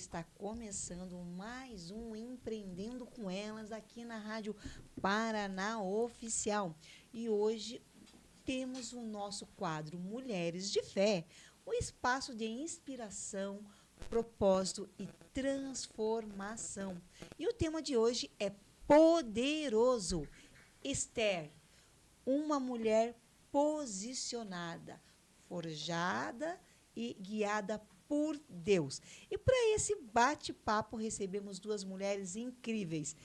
está começando mais um Empreendendo com Elas aqui na Rádio Paraná Oficial. E hoje temos o nosso quadro Mulheres de Fé, um espaço de inspiração, propósito e transformação. E o tema de hoje é poderoso. Esther, uma mulher posicionada, forjada e guiada por Deus. E para esse bate-papo recebemos duas mulheres incríveis.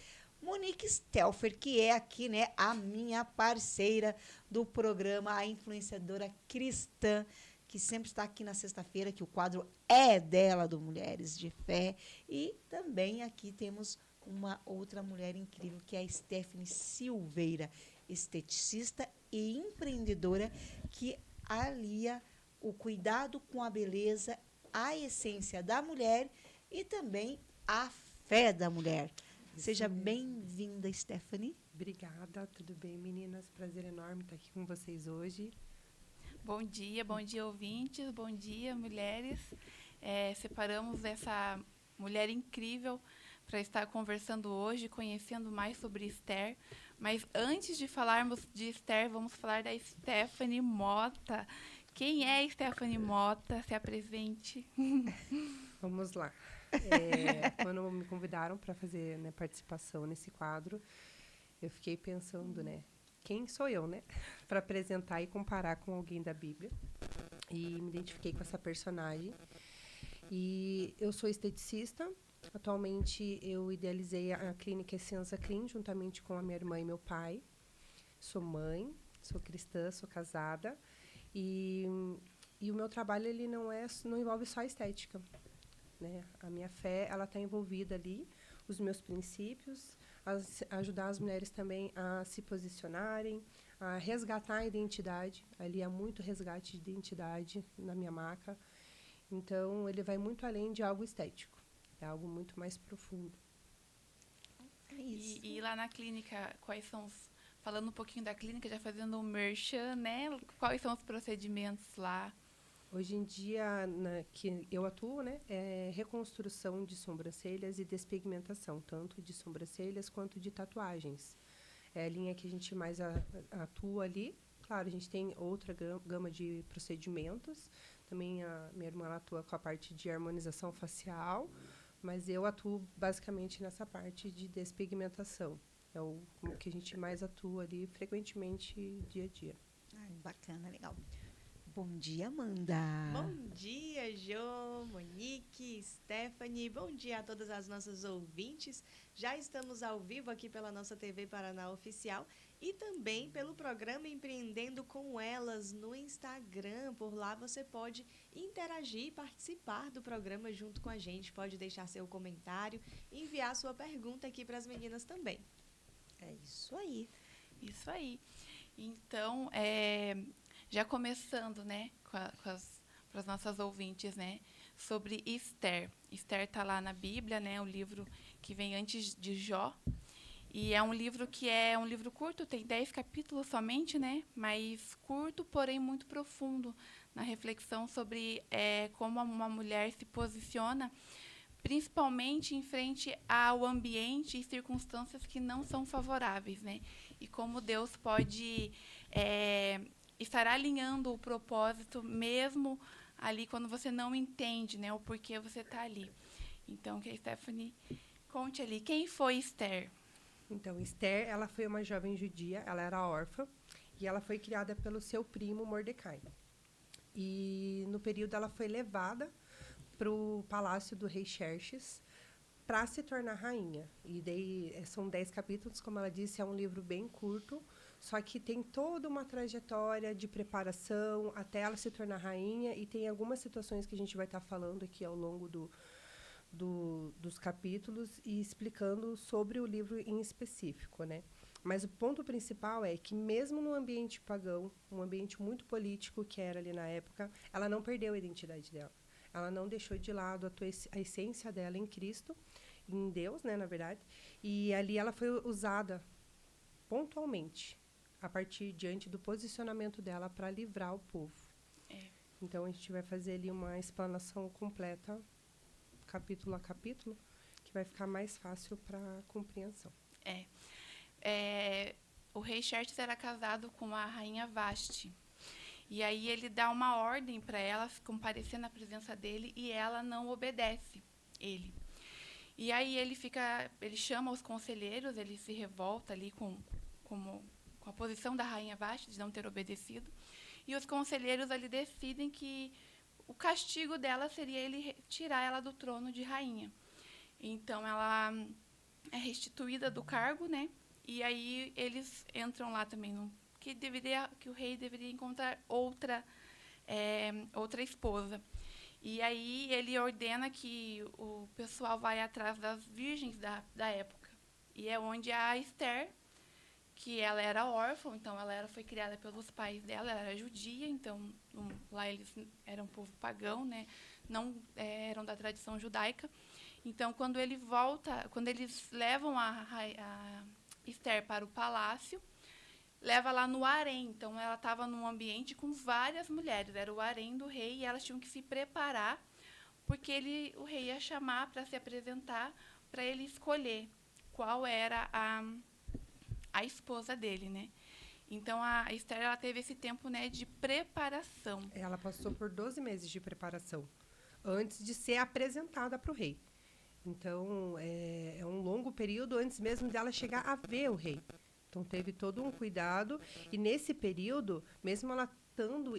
Monique Stelfer, que é aqui, né, a minha parceira do programa, a influenciadora cristã, que sempre está aqui na sexta-feira, que o quadro é dela, do Mulheres de Fé. E também aqui temos uma outra mulher incrível, que é a Stephanie Silveira, esteticista e empreendedora, que alia o cuidado com a beleza, a essência da mulher e também a fé da mulher. Seja bem-vinda, Stephanie. Obrigada, tudo bem, meninas? Prazer enorme estar aqui com vocês hoje. Bom dia, ouvintes, bom dia, mulheres. Separamos essa mulher incrível para estar conversando hoje, conhecendo mais sobre Esther. Mas antes de falarmos de Esther, vamos falar da Stephanie Mota. Quem é Stephanie Mota? Se apresente. Vamos lá. Quando me convidaram para fazer, né, participação nesse quadro, eu fiquei pensando, né, quem sou eu, né, para apresentar e comparar com alguém da Bíblia. E me identifiquei com essa personagem. E eu sou esteticista. Atualmente eu idealizei a clínica Essenza Clean juntamente com a minha irmã e meu pai. Sou mãe, sou cristã, sou casada. E o meu trabalho ele não envolve só estética, né? A minha fé ela está envolvida ali, os meus princípios, ajudar as mulheres também a se posicionarem, a resgatar a identidade. Ali há muito resgate de identidade na minha marca. Então ele vai muito além de algo estético, é algo muito mais profundo. É isso. E lá na clínica, falando um pouquinho da clínica, já fazendo um merchan, né? Quais são os procedimentos lá? Hoje em dia, que eu atuo, né, é reconstrução de sobrancelhas e despigmentação, tanto de sobrancelhas quanto de tatuagens. É a linha que a gente mais atua ali. Claro, a gente tem outra gama de procedimentos. Também a minha irmã atua com a parte de harmonização facial, mas eu atuo basicamente nessa parte de despigmentação. É o que a gente mais atua ali frequentemente dia a dia. Ai, bacana, legal. Bom dia, Amanda. Bom dia, Jô, Monique, Stephanie. Bom dia a todas as nossas ouvintes. Já estamos ao vivo aqui pela nossa TV Paraná Oficial e também pelo programa Empreendendo com Elas no Instagram. Por lá você pode interagir e participar do programa junto com a gente. Pode deixar seu comentário e enviar sua pergunta aqui para as meninas também. É isso aí. Isso aí. Então, já começando, né, para as nossas ouvintes, né, sobre Esther. Esther está lá na Bíblia, né, o livro que vem antes de Jó. E é um livro que é um livro curto, tem 10 capítulos somente, né, mas curto, porém muito profundo, na reflexão sobre como uma mulher se posiciona, principalmente em frente ao ambiente e circunstâncias que não são favoráveis, né, e como Deus pode estar alinhando o propósito mesmo ali quando você não entende, né, o porquê você está ali. Então, que a Stephanie conte ali. Quem foi Esther? Então, Esther, ela foi uma jovem judia, ela era órfã, e ela foi criada pelo seu primo Mordecai. E, no período, ela foi levada para o palácio do rei Xerxes para se tornar rainha. E daí, são 10 capítulos, como ela disse, é um livro bem curto, só que tem toda uma trajetória de preparação até ela se tornar rainha, e tem algumas situações que a gente vai estar falando aqui ao longo dos capítulos e explicando sobre o livro em específico, né? Mas o ponto principal é que mesmo no ambiente pagão, um ambiente muito político que era ali na época, ela não perdeu a identidade dela. Ela não deixou de lado a essência dela em Cristo, em Deus, né, na verdade. E ali ela foi usada pontualmente, a partir diante do posicionamento dela para livrar o povo. Então a gente vai fazer ali uma explanação completa capítulo a capítulo, que vai ficar mais fácil para compreensão. O rei Xerxes era casado com a rainha Vasti. E aí ele dá uma ordem para ela comparecer na presença dele e ela não obedece ele. E aí ele chama os conselheiros, ele se revolta ali com a posição da rainha Vasti de não ter obedecido. E os conselheiros ali decidem que o castigo dela seria ele tirar ela do trono de rainha. Então ela é restituída do cargo, né? E aí eles entram lá também que o rei deveria encontrar outra esposa. E aí ele ordena que o pessoal vai atrás das virgens da época. E é onde a Esther, que ela era órfã, então foi criada pelos pais dela, ela era judia, então lá eles eram um povo pagão, né? Não eram da tradição judaica. Então quando eles levam a Esther para o palácio, leva lá no harém. Então ela estava num ambiente com várias mulheres, era o harém do rei, e elas tinham que se preparar, porque o rei ia chamar para se apresentar, para ele escolher qual era a esposa dele, né? Então a Esther, ela teve esse tempo, né, de preparação. Ela passou por 12 meses de preparação antes de ser apresentada para o rei. Então é um longo período antes mesmo dela chegar a ver o rei. Então teve todo um cuidado, e nesse período, mesmo ela estando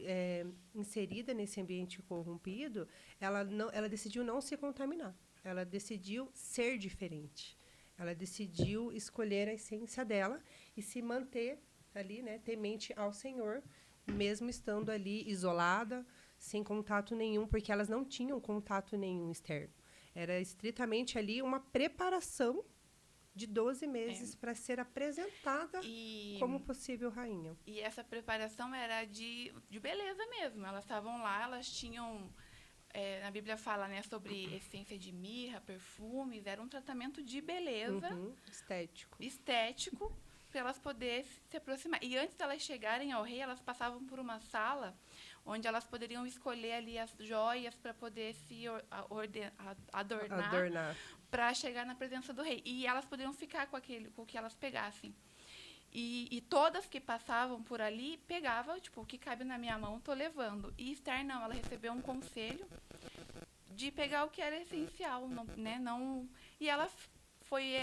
inserida nesse ambiente corrompido, ela decidiu não se contaminar. Ela decidiu ser diferente. Ela decidiu escolher a essência dela e se manter ali, né, temente ao Senhor, mesmo estando ali isolada, sem contato nenhum, porque elas não tinham contato nenhum externo. Era estritamente ali uma preparação de 12 meses para ser apresentada como possível rainha. E essa preparação era de beleza mesmo. Elas estavam lá, elas tinham... na Bíblia fala, né, sobre essência de mirra, perfumes. Era um tratamento de beleza. Estético, para elas poderem se aproximar. E antes de elas chegarem ao rei, elas passavam por uma sala onde elas poderiam escolher ali as joias para poder se adornar. Para chegar na presença do rei. E elas poderiam ficar com o que elas pegassem. E todas que passavam por ali, pegavam, tipo, o que cabe na minha mão, estou levando. E Esther, não, ela recebeu um conselho de pegar o que era essencial, né? Não, e ela foi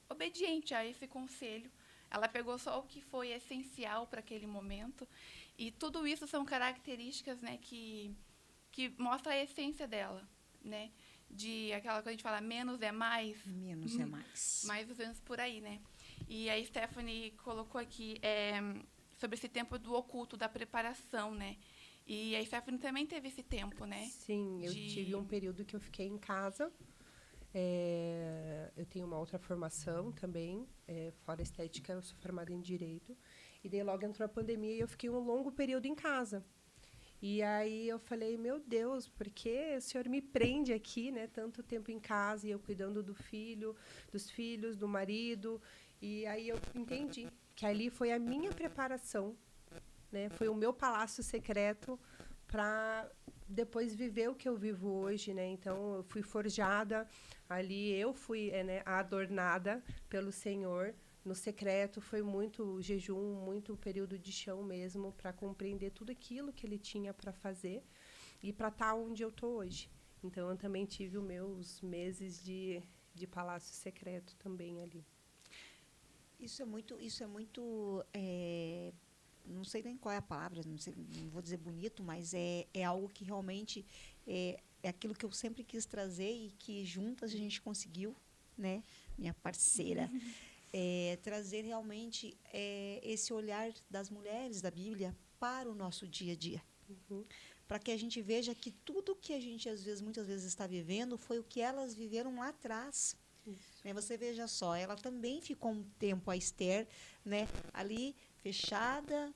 obediente a esse conselho. Ela pegou só o que foi essencial para aquele momento. E tudo isso são características, né, que mostram a essência dela, né? De aquela coisa que a gente fala, menos é mais. Menos é mais. Mais ou menos por aí, né? E a Stephanie colocou aqui sobre esse tempo do oculto, da preparação, né? E a Stephanie também teve esse tempo, né? Sim, eu tive um período que eu fiquei em casa. Eu tenho uma outra formação também, fora estética, eu sou formada em Direito. E daí logo entrou a pandemia e eu fiquei um longo período em casa. E aí eu falei, meu Deus, por que o Senhor me prende aqui, né? Tanto tempo em casa, e eu cuidando dos filhos, do marido. E aí eu entendi que ali foi a minha preparação, né? Foi o meu palácio secreto para depois viver o que eu vivo hoje, né? Então eu fui forjada ali, eu fui adornada pelo Senhor. No secreto foi muito jejum, muito período de chão mesmo, para compreender tudo aquilo que ele tinha para fazer e para estar onde eu estou hoje. Então eu também tive os meus meses de palácio secreto também ali. Isso é muito não sei nem qual é a palavra, não vou dizer bonito, mas é algo que realmente é aquilo que eu sempre quis trazer e que juntas a gente conseguiu, né, minha parceira, trazer realmente esse olhar das mulheres da Bíblia para o nosso dia a dia. Para que a gente veja que tudo que a gente muitas vezes está vivendo foi o que elas viveram lá atrás. Né? Você veja só, ela também ficou um tempo, a Esther, né, ali fechada.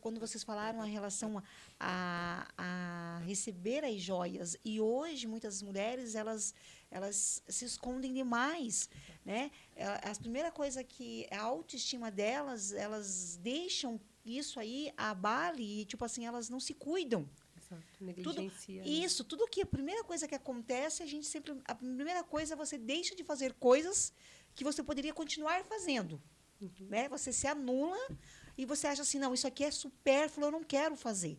Quando vocês falaram a relação a receber as joias, e hoje muitas mulheres elas se escondem demais, né? A primeira coisa que a autoestima delas, elas deixam isso aí abale e tipo assim, elas não se cuidam. Exato. Negligencia. Né? Isso, tudo que a primeira coisa que acontece, a primeira coisa você deixa de fazer coisas que você poderia continuar fazendo, né? Você se anula e você acha assim, não, isso aqui é supérfluo, eu não quero fazer.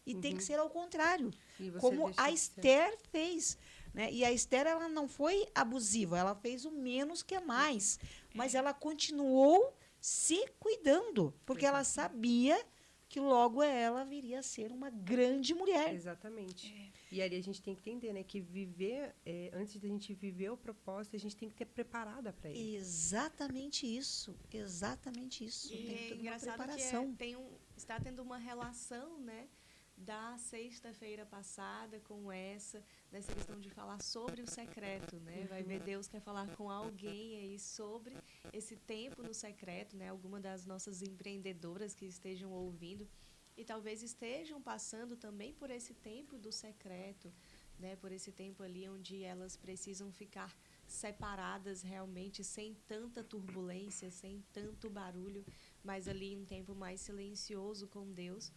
E tem que ser ao contrário, E você como deixa a de ser. Esther fez, né? E a Esther, ela não foi abusiva, ela fez o menos que é mais, mas ela continuou se cuidando, porque ela sabia que logo ela viria a ser uma grande mulher. Exatamente. E ali a gente tem que entender, né, que viver, antes da gente viver o propósito, a gente tem que ter preparada para ele. Exatamente isso. Exatamente isso. E Tem é toda uma engraçado preparação. que está tendo uma relação, né, da sexta-feira passada com nessa questão de falar sobre o secreto, né? Vai ver, Deus quer falar com alguém aí sobre esse tempo no secreto, né? Alguma das nossas empreendedoras que estejam ouvindo e talvez estejam passando também por esse tempo do secreto, né? Por esse tempo ali onde elas precisam ficar separadas realmente, sem tanta turbulência, sem tanto barulho, mas ali um tempo mais silencioso com Deus.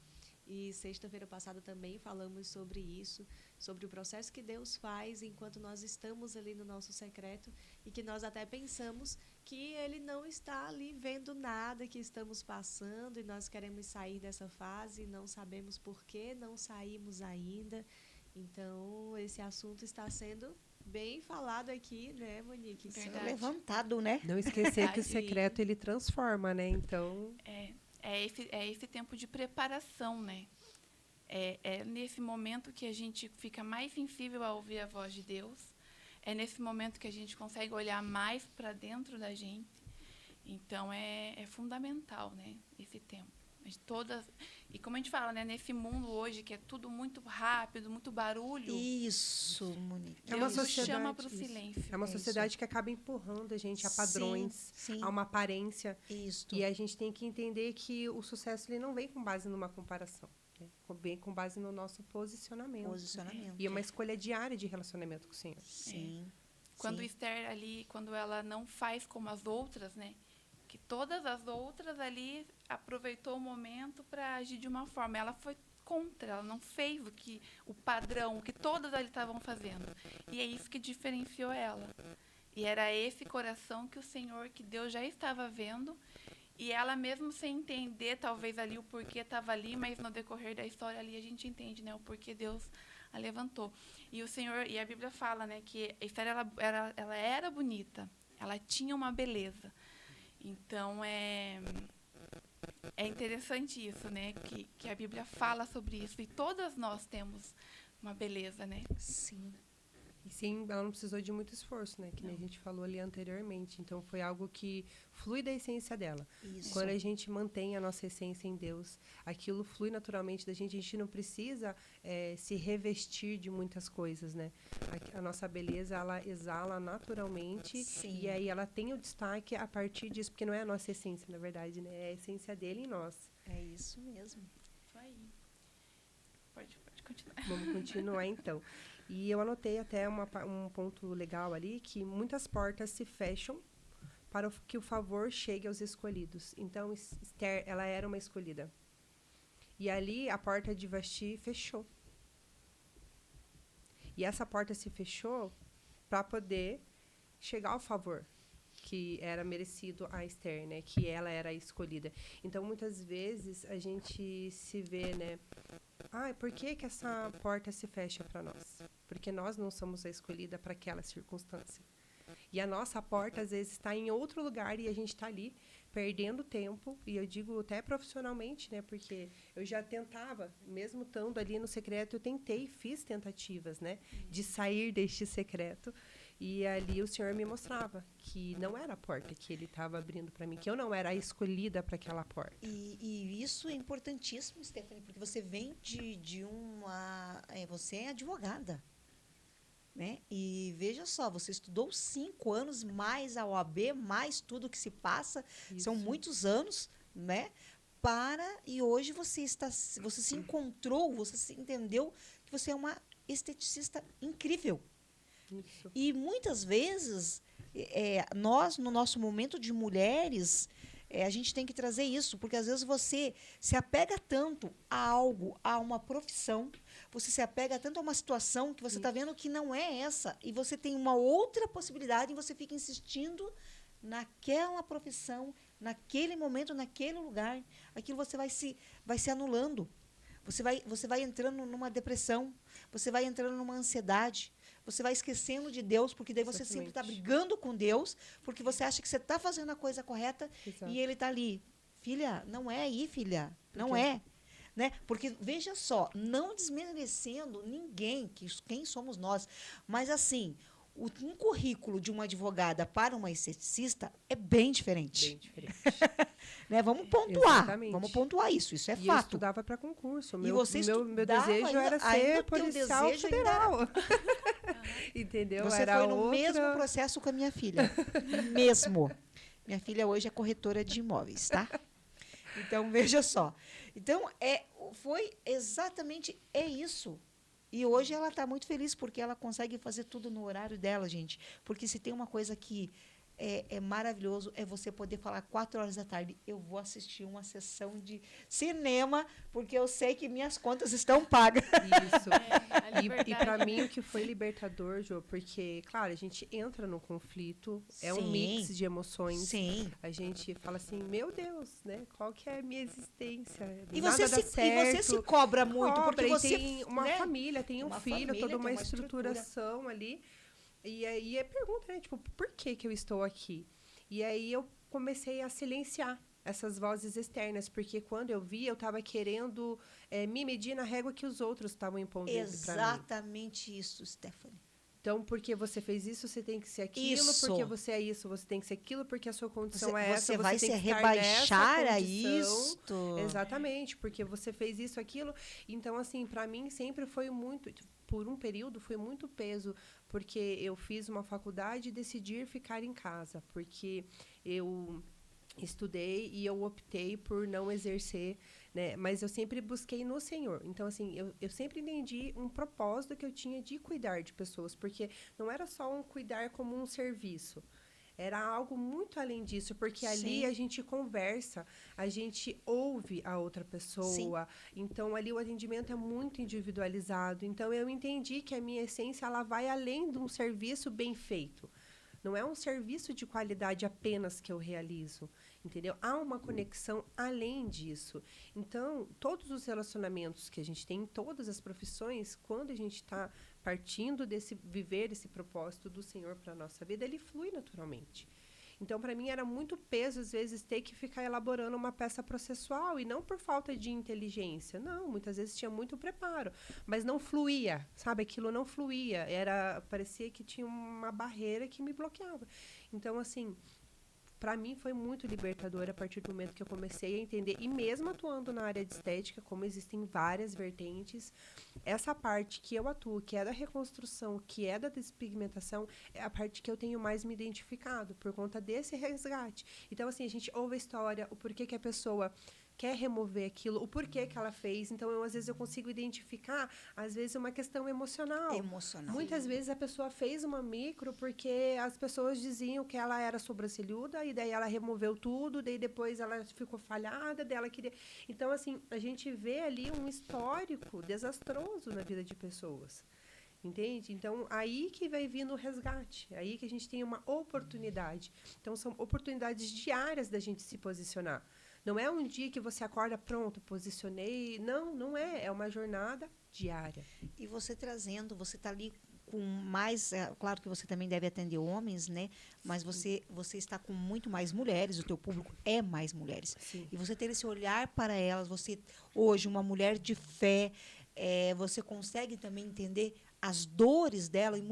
E sexta-feira passada também falamos sobre isso, sobre o processo que Deus faz enquanto nós estamos ali no nosso secreto e que nós até pensamos que Ele não está ali vendo nada que estamos passando e nós queremos sair dessa fase e não sabemos por que não saímos ainda. Então, esse assunto está sendo bem falado aqui, né, Monique? Verdade. Levantado, né? Não esquecer que o Verdade. secreto, ele transforma, né? Então, É esse tempo de preparação, né? É nesse momento que a gente fica mais sensível a ouvir a voz de Deus. É nesse momento que a gente consegue olhar mais para dentro da gente. Então, é fundamental, né? Esse tempo. E como a gente fala, né? Nesse mundo hoje que é tudo muito rápido, muito barulho, Isso, Monique. É uma Deus nos sociedade, chama para o isso. silêncio. é uma isso. sociedade que acaba empurrando a gente a padrões, Sim, sim. a uma aparência. Isso. E a gente tem que entender que o sucesso ele não vem com base numa comparação. Né? Vem com base no nosso posicionamento. Posicionamento. E é uma escolha diária de relacionamento com o Senhor. Sim. Quando sim. Esther ali, quando ela não faz como as outras, né? Que todas as outras ali aproveitou o momento para agir de uma forma. Ela foi contra, ela não fez o padrão, o que todas ali estavam fazendo. E é isso que diferenciou ela. E era esse coração que o Senhor, que Deus já estava vendo. E ela mesmo sem entender, talvez ali o porquê estava ali, mas no decorrer da história ali a gente entende, né? O porquê Deus a levantou. E o Senhor, e a Bíblia fala, né? Que a Esther, ela era bonita, ela tinha uma beleza. Então, é interessante isso, né? Que a Bíblia fala sobre isso. E todas nós temos uma beleza, né? Sim. E sim, ela não precisou de muito esforço, né? Que nem a gente falou ali anteriormente. Então, foi algo que flui da essência dela. Isso. Quando a gente mantém a nossa essência em Deus, aquilo flui naturalmente da gente. A gente não precisa se revestir de muitas coisas, né? A nossa beleza, ela exala naturalmente. Sim. E aí ela tem o destaque a partir disso. Porque não é a nossa essência, na verdade, né? É a essência dele em nós. É isso mesmo. Isso aí. Pode continuar. Vamos continuar, então. E eu anotei até um ponto legal ali, que muitas portas se fecham para que o favor chegue aos escolhidos. Então, Esther, ela era uma escolhida. E ali, a porta de Vasti fechou. E essa porta se fechou para poder chegar ao favor que era merecido a Esther, né? Que ela era a escolhida. Então, muitas vezes, a gente se vê, né? Por que que essa porta se fecha para nós? Porque nós não somos a escolhida para aquela circunstância. E a nossa porta, às vezes, está em outro lugar e a gente está ali perdendo tempo. E eu digo até profissionalmente, né? Porque eu já tentava, mesmo estando ali no secreto, eu tentei, fiz tentativas, né? De sair deste secreto. E ali o Senhor me mostrava que não era a porta que Ele estava abrindo para mim, que eu não era a escolhida para aquela porta. E isso é importantíssimo, Stephanie, porque você vem de uma... você é advogada, né? E veja só, você estudou 5 anos, mais a OAB, mais tudo que se passa, são Isso. muitos anos, né? E hoje você se encontrou, você se entendeu que você é uma esteticista incrível. Isso. E muitas vezes, nós, no nosso momento de mulheres, A gente tem que trazer isso, porque às vezes você se apega tanto a algo, a uma profissão, você se apega tanto a uma situação que você está vendo que não é essa, e você tem uma outra possibilidade e você fica insistindo naquela profissão, naquele momento, naquele lugar. Aquilo você vai se anulando. Você vai entrando numa depressão, você vai entrando numa ansiedade, você vai esquecendo de Deus, porque daí você sempre está brigando com Deus, porque você acha que você está fazendo a coisa correta. Exato. E ele está ali. Filha, não é aí, filha. Não é. Né? Porque, veja só, não desmerecendo ninguém, quem somos nós, mas assim, um currículo de uma advogada para uma esteticista é bem diferente. Bem diferente. Né? Vamos pontuar. Exatamente. Vamos pontuar isso. Isso é e fato. Eu estudava para concurso. E você meu desejo era ser policial federal. Entendeu? Você foi no mesmo processo com a minha filha. Mesmo. Minha filha hoje é corretora de imóveis, tá? Então, veja só. Então, foi exatamente isso. E hoje ela está muito feliz porque ela consegue fazer tudo no horário dela, gente. Porque se tem uma coisa que é maravilhoso, é você poder falar 4 horas da tarde, eu vou assistir uma sessão de cinema, porque eu sei que minhas contas estão pagas. Isso. E para mim o que foi libertador, Jô, porque, claro, a gente entra no conflito, é um mix de emoções. Sim. A gente fala assim, meu Deus, né? Qual que é a minha existência? E você se cobra muito, porque você tem uma família, tem um filho, toda uma estruturação ali. E aí é pergunta, né? Tipo, por que eu estou aqui? E aí eu comecei a silenciar essas vozes externas, porque quando eu vi, eu estava querendo me medir na régua que os outros estavam impondo para mim. Exatamente isso, Stephanie. Então, porque você fez isso, você tem que ser aquilo. Isso. Porque você é isso, você tem que ser aquilo. Porque a sua condição é essa, você vai tem se que rebaixar a isto. Exatamente, porque você fez isso, aquilo. Então, assim, para mim sempre foi muito... Por um período, foi muito peso, porque eu fiz uma faculdade e decidi ficar em casa. Porque eu estudei e eu optei por não exercer, né? Mas eu sempre busquei no Senhor. Então, assim, eu sempre entendi um propósito que eu tinha de cuidar de pessoas, porque não era só um cuidar como um serviço. Era algo muito além disso, porque ali a gente conversa, a gente ouve a outra pessoa. Sim. Então, ali o atendimento é muito individualizado. Então, eu entendi que a minha essência ela vai além de um serviço bem feito. Não é um serviço de qualidade apenas que eu realizo, entendeu? Há uma conexão além disso. Então, todos os relacionamentos que a gente tem em todas as profissões, quando a gente está partindo viver esse propósito do Senhor para a nossa vida, ele flui naturalmente. Então, para mim, era muito peso, às vezes, ter que ficar elaborando uma peça processual, e não por falta de inteligência. Não, muitas vezes tinha muito preparo, mas não fluía, sabe? Aquilo não fluía. Parecia que tinha uma barreira que me bloqueava. Então, assim, para mim foi muito libertador a partir do momento que eu comecei a entender, e mesmo atuando na área de estética, como existem várias vertentes, essa parte que eu atuo, que é da reconstrução, que é da despigmentação, é a parte que eu tenho mais me identificado, por conta desse resgate. Então, assim, a gente ouve a história, o porquê que a pessoa quer remover aquilo, o porquê que ela fez. Então, às vezes, eu consigo identificar, às vezes, uma questão emocional. Muitas vezes, a pessoa fez uma micro porque as pessoas diziam que ela era sobrancelhuda, e daí ela removeu tudo, daí depois ela ficou falhada, daí ela queria... Então, assim, a gente vê ali um histórico desastroso na vida de pessoas. Entende? Então, aí que vai vindo o resgate, aí que a gente tem uma oportunidade. Então, são oportunidades diárias da gente se posicionar. Não é um dia que você acorda, pronto, posicionei. Não, não é. É uma jornada diária. E você trazendo, você está ali com mais... claro que você também deve atender homens, né? Mas você está com muito mais mulheres, o teu público é mais mulheres. Sim. E você ter esse olhar para elas, você, hoje, uma mulher de fé, você consegue também entender as dores dela e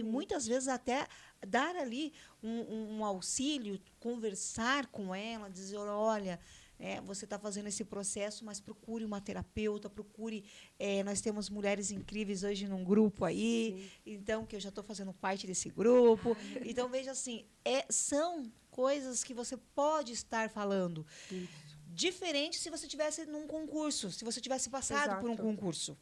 muitas vezes até dar ali um auxílio, conversar com ela, dizer, olha, você está fazendo esse processo, mas procure uma terapeuta, nós temos mulheres incríveis hoje num grupo aí, sim, então, que eu já estou fazendo parte desse grupo. Então, veja assim, são coisas que você pode estar falando. Isso. Diferente se você tivesse num concurso, se você tivesse passado por um concurso.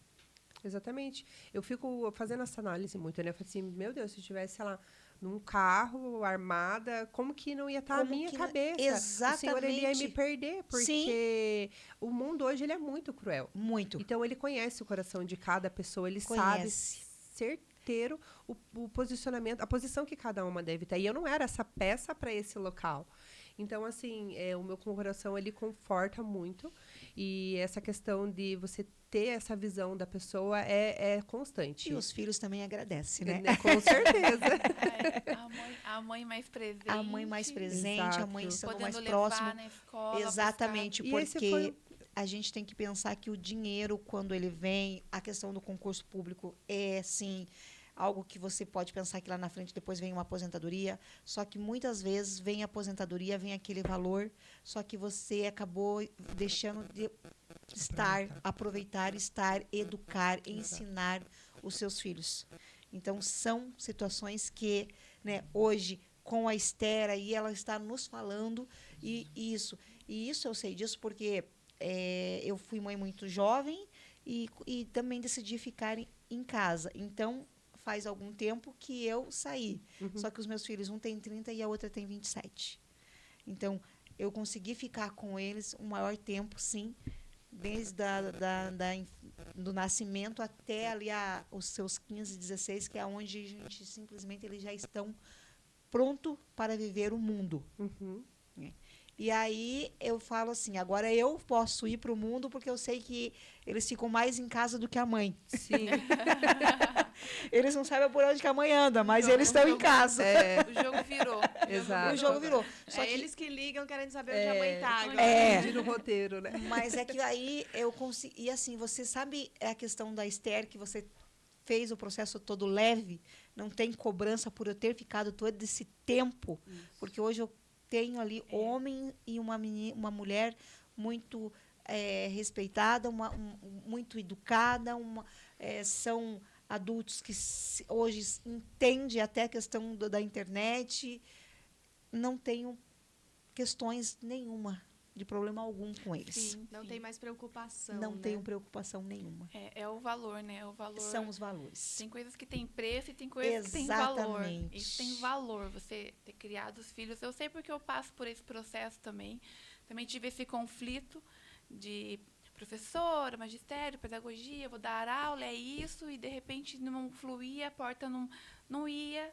Exatamente. Eu fico fazendo essa análise muito, né? Eu falo assim, meu Deus, se eu estivesse, sei lá, num carro, armada, como que não ia estar a Como minha que não- cabeça? O Senhor, ele ia me Exatamente. perder, Sim, porque o mundo hoje, ele é muito cruel. muito. Então, ele conhece o coração de cada pessoa, ele sabe Conhece. certeiro o posicionamento, a posição que cada uma deve ter. E eu não era essa peça para esse local. Então, assim, o meu coração, ele conforta muito. E essa questão de você ter essa visão da pessoa é constante. E os filhos também agradecem, né? Com certeza. A mãe mais presente. A mãe mais presente, a mãe Exato. estando podendo mais levar próxima. na escola. Exatamente, E esse porque foi a gente tem que pensar que o dinheiro, quando ele vem, a questão do concurso público é, sim, algo que você pode pensar que lá na frente depois vem uma aposentadoria, só que muitas vezes vem a aposentadoria, vem aquele valor, só que você acabou deixando de aproveitar, estar, educar, ensinar os seus filhos. Então, são situações que, né, hoje, com a Esther aí, ela está nos falando, e isso eu sei disso porque eu fui mãe muito jovem e também decidi ficar em casa. Então, faz algum tempo que eu saí. Só que os meus filhos, um tem 30 e a outra tem 27. Então, eu consegui ficar com eles um maior tempo, sim, desde do nascimento até ali os seus 15, 16, que é onde a gente simplesmente eles já estão prontos para viver o mundo. Né? E aí eu falo assim, agora eu posso ir para o mundo porque eu sei que eles ficam mais em casa do que a mãe. Sim. Eles não sabem por onde que a mãe anda, mas eles estão em casa. O jogo virou. Exato. O jogo virou. Só É que eles que ligam querendo saber onde a mãe tá agora. Gira o roteiro, né? Mas é que aí eu consegui. E assim, você sabe a questão da Esther, que você fez o processo todo leve, não tem cobrança por eu ter ficado todo esse tempo, porque hoje eu tenho ali homem e uma mulher muito respeitada, muito educada, são adultos que hoje entendem até a questão da internet. Não tenho questões nenhuma, de problema algum com eles. Sim, Não sim. tem mais preocupação, Não né? tenho preocupação nenhuma. É o valor, né? O valor. São os valores. Tem coisas que têm preço e tem coisas que têm valor. Exatamente. Isso tem valor, você ter criado os filhos. Eu sei porque eu passo por esse processo também. Também tive esse conflito de professora, magistério, pedagogia, vou dar aula, é isso, e de repente não fluía, a porta não ia.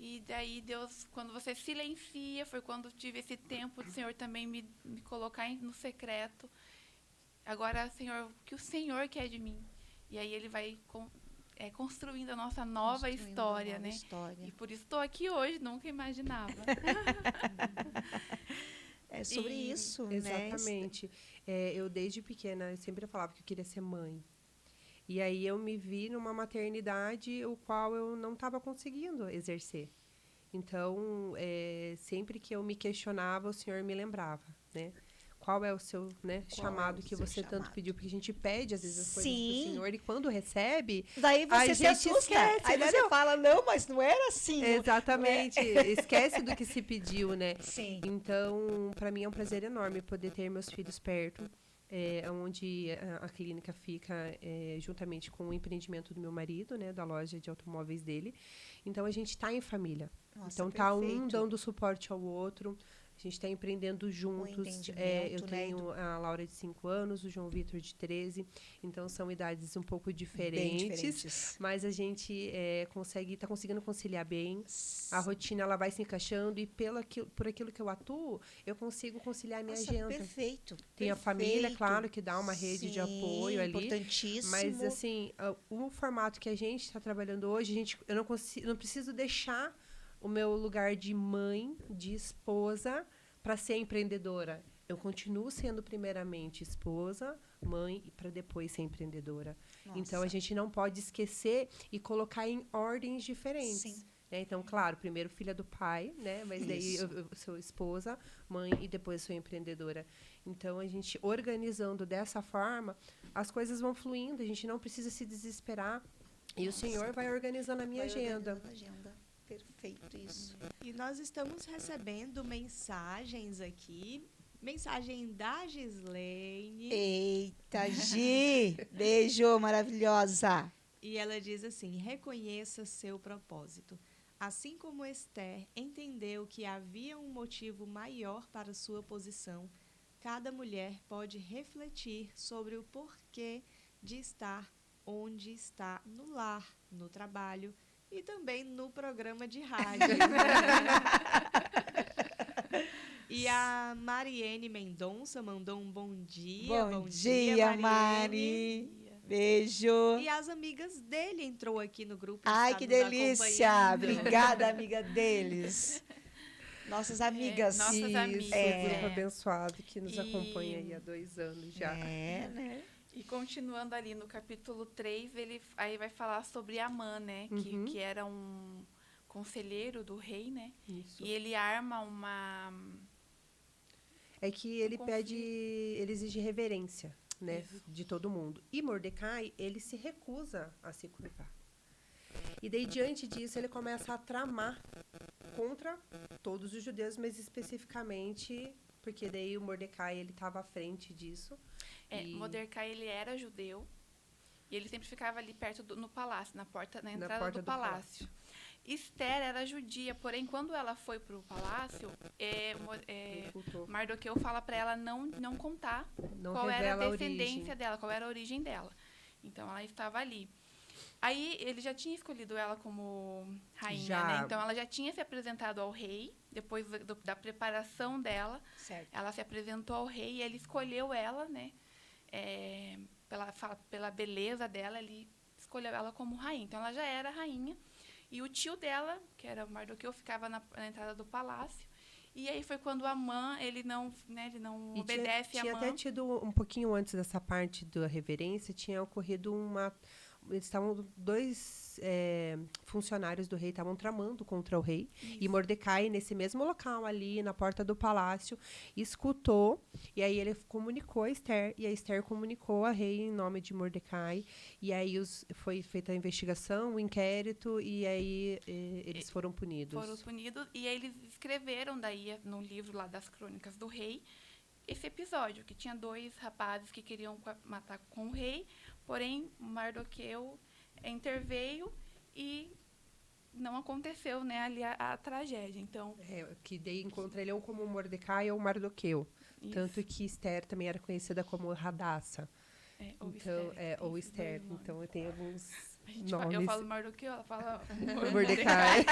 E daí Deus, quando você silencia, foi quando tive esse tempo do Senhor também me colocar no secreto. Agora, Senhor, o que o Senhor quer de mim? E aí ele vai construindo a nossa nova Construindo história, uma nova né? história. E por isso estou aqui hoje, nunca imaginava. É sobre E- isso, né? Exatamente. Eu, desde pequena, eu sempre falava que eu queria ser mãe. E aí eu me vi numa maternidade o qual eu não estava conseguindo exercer. Então, sempre que eu me questionava, o Senhor me lembrava, né? Qual é o seu, né, Qual chamado é o que seu você tanto chamado? pediu? Porque a gente pede, às vezes, as coisas Sim. pro Senhor, e quando recebe, Daí a você se gente assusta. esquece, Aí você entendeu? fala, não, mas não era assim. exatamente, esquece do que se pediu, né? Sim. Então, para mim é um prazer enorme poder ter meus filhos perto, onde a clínica fica juntamente com o empreendimento do meu marido, né, da loja de automóveis dele. Então, a gente está em família. Nossa, Então, tá um perfeito. dando suporte ao outro. A gente está empreendendo juntos. entendimento, Eu né, tenho a Laura de 5 anos, o João Vitor de 13. Então, são idades um pouco Bem diferentes. diferentes. Mas a gente tá conseguindo conciliar bem. A rotina ela vai se encaixando e por aquilo que eu atuo, eu consigo conciliar a minha Nossa, agenda. perfeito. Tem a família, perfeito. claro, que dá uma rede de Sim, apoio ali. Importantíssimo. Mas, assim, o formato que a gente está trabalhando hoje, eu não preciso deixar o meu lugar de mãe, de esposa, para ser empreendedora. Eu continuo sendo primeiramente esposa, mãe, e para depois ser empreendedora. Nossa. Então, a gente não pode esquecer e colocar em ordens diferentes. Sim. Né? Então, claro, primeiro filha do pai, né? Mas daí Isso. eu sou esposa, mãe e depois sou empreendedora. Então, a gente organizando dessa forma, as coisas vão fluindo, a gente não precisa se desesperar. E o Senhor vai organizando a minha Vai agenda. organizando a agenda. Perfeito isso. E nós estamos recebendo mensagens aqui Mensagem da Gislaine. Eita, Gi! Beijo, maravilhosa. E ela diz assim: reconheça seu propósito. Assim como Esther entendeu que havia um motivo maior para sua posição, cada mulher pode refletir sobre o porquê de estar onde está, no lar, no trabalho e também no programa de rádio. E a Mariene Mendonça mandou um bom dia. Bom dia, Mariene. Mari. Beijo. E as amigas dele entrou aqui no grupo. Ai, está que nos delícia. acompanhando. Obrigada, amiga deles. Nossas amigas. nossas Isso, amigas. o grupo abençoado que nos E- acompanha aí há 2 anos já. É, né? E continuando ali no capítulo 3, ele aí vai falar sobre Amã, né? Uhum. Que era um conselheiro do rei, né? Isso. E ele arma uma... É que ele conflito. pede, ele exige reverência, né, Isso. de todo mundo. E Mordecai, ele se recusa a se curvar. E daí, diante disso, ele começa a tramar contra todos os judeus, mas especificamente porque daí o Mordecai, ele estava à frente disso. E- Mordecai, ele era judeu e ele sempre ficava ali perto no palácio, na entrada porta do do palácio. Esther era judia, porém, quando ela foi para o palácio, ocultou. Mardoqueu fala para ela não contar Não qual era revela a a descendência origem. dela, qual era a origem dela. Então, ela estava ali. Aí, ele já tinha escolhido ela como rainha, Já. né? Então, ela já tinha se apresentado ao rei, depois da preparação dela, Certo. ela se apresentou ao rei e ele escolheu ela, né? Pela beleza dela, ele escolheu ela como rainha. Então, ela já era rainha. E o tio dela, que era o Mardoqueu, ficava na entrada do palácio. E aí foi quando Amã, ele não E obedece tinha a até Amã. tido, um pouquinho antes dessa parte da reverência, tinha ocorrido uma... Eles estavam, 2 funcionários do rei estavam tramando contra o rei. E Mordecai, nesse mesmo local ali, na porta do palácio, escutou. E aí ele comunicou a Esther. E a Esther comunicou a rei em nome de Mordecai. E aí foi feita a investigação, o inquérito. E aí eles foram punidos. Foram punidos. E aí eles escreveram daí, no livro lá das Crônicas do Rei, esse episódio, que tinha 2 rapazes que queriam matar com o rei, porém Mardoqueu interveio e não aconteceu, né, ali a tragédia. Então, Que daí encontra ele ou como Mordecai ou Mardoqueu. isso. Tanto que Esther também era conhecida como Radassa. Ou Então, Esther, ou tem esses Esther. dois nomes. Então, tem alguns A gente nomes. eu falo Mardoqueu, ela fala Mordecai.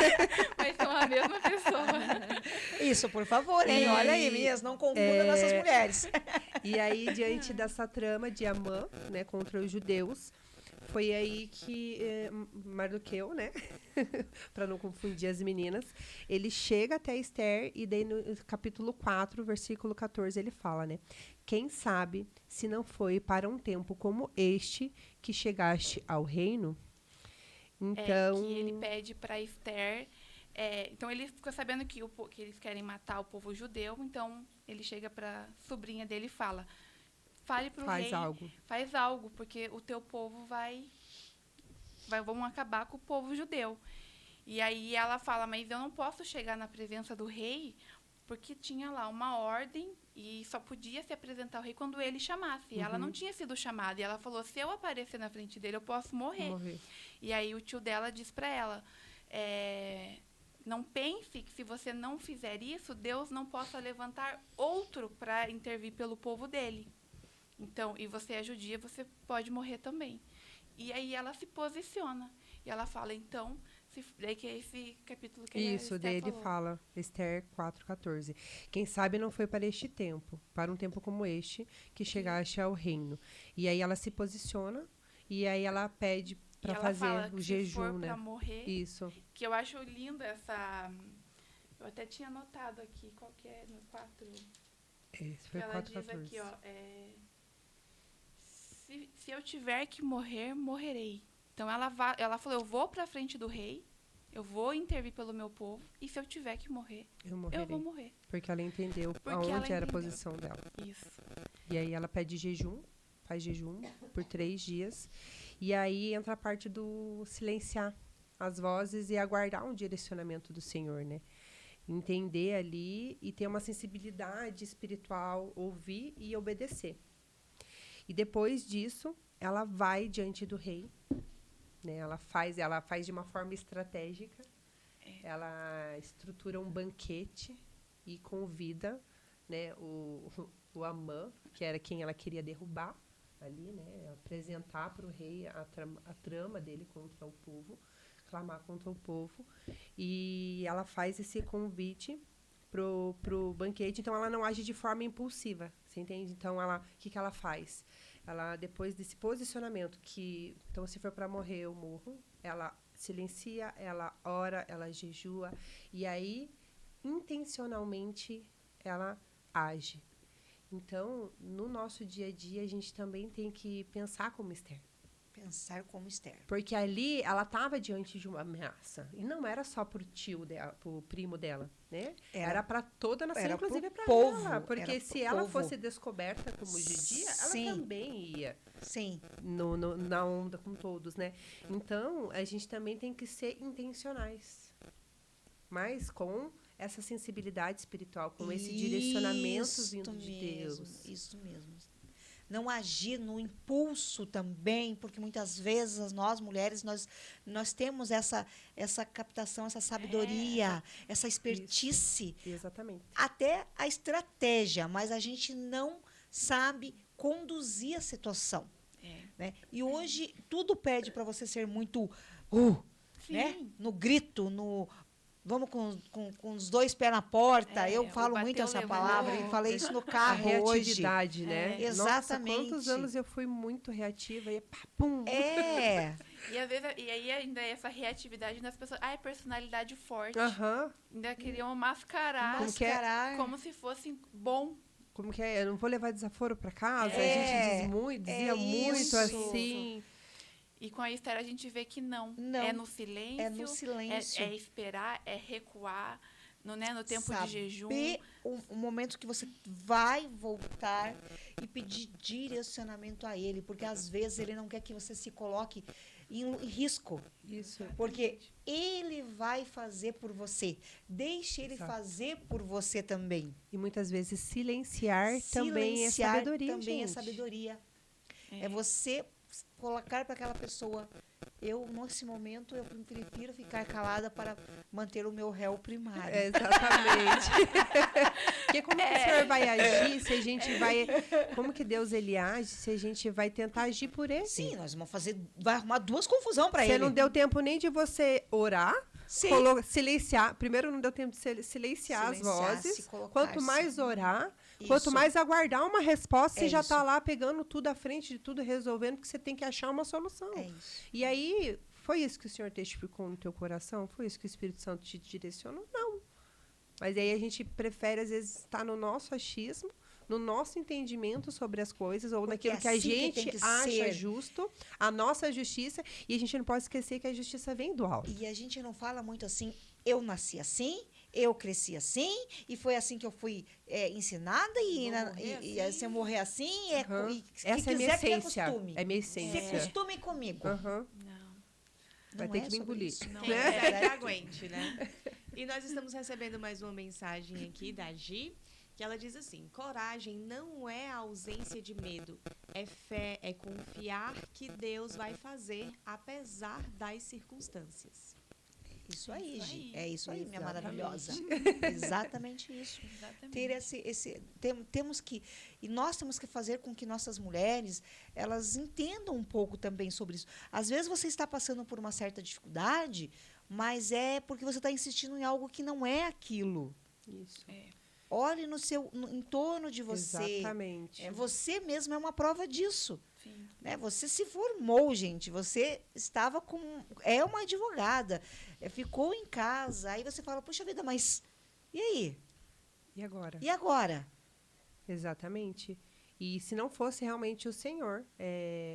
mas são a mesma pessoa. Isso, por favor, hein? E- Olha aí, meninas, não confunda nossas mulheres. E aí, diante dessa trama de Amã, né, contra os judeus, foi aí que Mardoqueu, né, para não confundir as meninas, ele chega até Esther e daí no capítulo 4, versículo 14, ele fala, né, quem sabe se não foi para um tempo como este que chegaste ao reino? Então, Que ele pede para Esther. Então ele fica sabendo que eles querem matar o povo judeu, então ele chega para sobrinha dele e fala: fale para o rei, faz algo, porque o teu povo vão acabar com o povo judeu. E aí ela fala: mas eu não posso chegar na presença do rei, porque tinha lá uma ordem e só podia se apresentar ao rei quando ele chamasse. E ela não tinha sido chamada. E ela falou: se eu aparecer na frente dele, eu posso morrer. E aí o tio dela diz para ela: não pense que se você não fizer isso, Deus não possa levantar outro para intervir pelo povo dele. Então, e você é judia, você pode morrer também. E aí ela se posiciona. E ela fala, então, daí que é esse capítulo que isso, daí ele fala, Esther 4,14. Quem sabe não foi para este tempo, para um tempo como este, que chegaste ao reino. E aí ela se posiciona, e aí ela pede para fazer o jejum, se for né? Pra morrer, isso. Que eu acho lindo essa... Eu até tinha anotado aqui, qual que é, no 4... Esse foi ela 4,14. diz aqui, ó, se eu tiver que morrer, morrerei. Então ela falou, eu vou pra frente do rei, eu vou intervir pelo meu povo, e se eu tiver que morrer, eu vou morrer. Porque ela entendeu aonde era a posição dela. Isso. E aí ela pede jejum, faz jejum por 3 dias. E aí entra a parte do silenciar as vozes e aguardar um direcionamento do Senhor, né? entender ali e ter uma sensibilidade espiritual, ouvir e obedecer. E depois disso, ela vai diante do rei, né? Ela faz de uma forma estratégica. Ela estrutura um banquete e convida, né, o Amã, que era quem ela queria derrubar ali, né, apresentar para o rei a trama dele contra o povo, clamar contra o povo. E ela faz esse convite pro banquete. Então, ela não age de forma impulsiva, você entende? Então, o que ela faz? Ela, depois desse posicionamento, então, se for para morrer, eu morro, ela silencia, ela ora, ela jejua, e aí, intencionalmente, ela age. Então, no nosso dia a dia, a gente também tem que pensar como Esther. Pensar como Esther. Porque ali, ela estava diante de uma ameaça. E não era só pro tio dela, pro primo dela, né? Era para toda a nação, era inclusive para povo, ela. Porque era se pro ela povo. fosse descoberta como judia, Sim. ela também ia Sim. na onda com todos, né? Então, a gente também tem que ser intencionais. Mas com essa sensibilidade espiritual, com esse direcionamento vindo de Deus. Isso mesmo. Não agir no impulso também, porque muitas vezes nós mulheres nós temos essa captação, essa sabedoria, essa expertise, Isso, exatamente. até a estratégia, mas a gente não sabe conduzir a situação, né? E hoje tudo pede para você ser muito, né? No grito, vamos com os dois pés na porta. Eu falo muito essa palavra e falei isso no A reatividade reatividade, né? Exatamente. Nossa, quantos anos eu fui muito reativa e pum. E às vezes, e aí ainda essa reatividade das pessoas, é personalidade forte. Ainda queriam mascarar como se fosse bom. Como que é? Eu não vou levar desaforo para casa? A gente dizia muito assim. E com a Esther a gente vê que não. É no silêncio. É no silêncio. É esperar, é recuar. No tempo de jejum. O momento que você vai voltar e pedir direcionamento a ele. Porque às vezes ele não quer que você se coloque em risco. Isso. Porque ele vai fazer por você. Deixe ele fazer por você também. E muitas vezes silenciar também é sabedoria. Também é sabedoria. É você colocar para aquela pessoa, nesse momento, eu prefiro ficar calada para manter o meu réu primário. Exatamente. Porque como que o Senhor vai agir se a gente vai... Como que Deus, ele age se a gente vai tentar agir por ele? Sim, nós vamos vai arrumar duas confusões para ele. Você não deu tempo nem de você orar, silenciar. Primeiro, não deu tempo de silenciar as vozes. Quanto mais orar, quanto mais aguardar uma resposta, você já está lá pegando tudo à frente de tudo, resolvendo, porque você tem que achar uma solução. E aí, foi isso que o Senhor testificou no teu coração? Foi isso que o Espírito Santo te direcionou? Não. Mas aí a gente prefere, às vezes, estar no nosso achismo, no nosso entendimento sobre as coisas, ou naquilo que a gente acha justo, a nossa justiça, e a gente não pode esquecer que a justiça vem do alto. E a gente não fala muito assim, eu nasci assim, eu cresci assim, e foi assim que eu fui ensinada, e se eu morrer assim, essa é minha essência. É minha essência. Se costume comigo. Vai ter que me engolir. Não é que aguente, né? E nós estamos recebendo mais uma mensagem aqui da Gi, que ela diz assim: coragem não é a ausência de medo, é fé, é confiar que Deus vai fazer apesar das circunstâncias. Isso aí, Gi. É isso aí, minha maravilhosa. Exatamente isso. Exatamente. E nós temos que fazer com que nossas mulheres, elas entendam um pouco também sobre isso. Às vezes você está passando por uma certa dificuldade, mas é porque você está insistindo em algo que não é aquilo. Isso. Olhe em torno de você. Exatamente. Você mesmo é uma prova disso. Sim. Né? Você se formou, gente. Você estava é uma advogada. Ficou em casa. Aí você fala, puxa vida, mas e aí? E agora? E agora? Exatamente. E se não fosse realmente o Senhor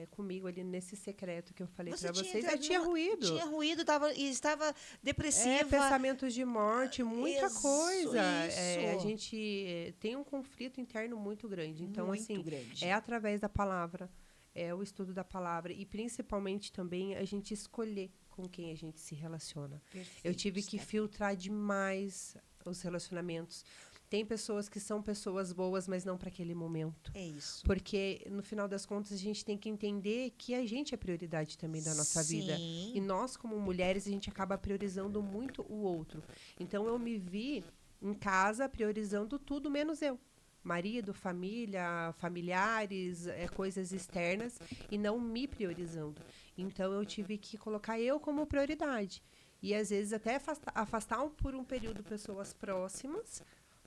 comigo ali nesse secreto que eu falei para vocês, eu tinha ruído. Tinha ruído e estava depressiva. Pensamentos de morte, muita coisa. Isso. A gente tem um conflito interno muito grande. Então, muito grande. É através da palavra, é o estudo da palavra e principalmente também a gente escolher com quem a gente se relaciona. Perfeito, eu tive que filtrar demais os relacionamentos. Tem pessoas que são pessoas boas, mas não para aquele momento. É isso. Porque, no final das contas, a gente tem que entender que a gente é prioridade também da nossa vida. E nós, como mulheres, a gente acaba priorizando muito o outro. Então, eu me vi em casa priorizando tudo menos eu. Marido, família, familiares, coisas externas, e não me priorizando. Então, eu tive que colocar eu como prioridade. E, às vezes, até afastar por um período pessoas próximas,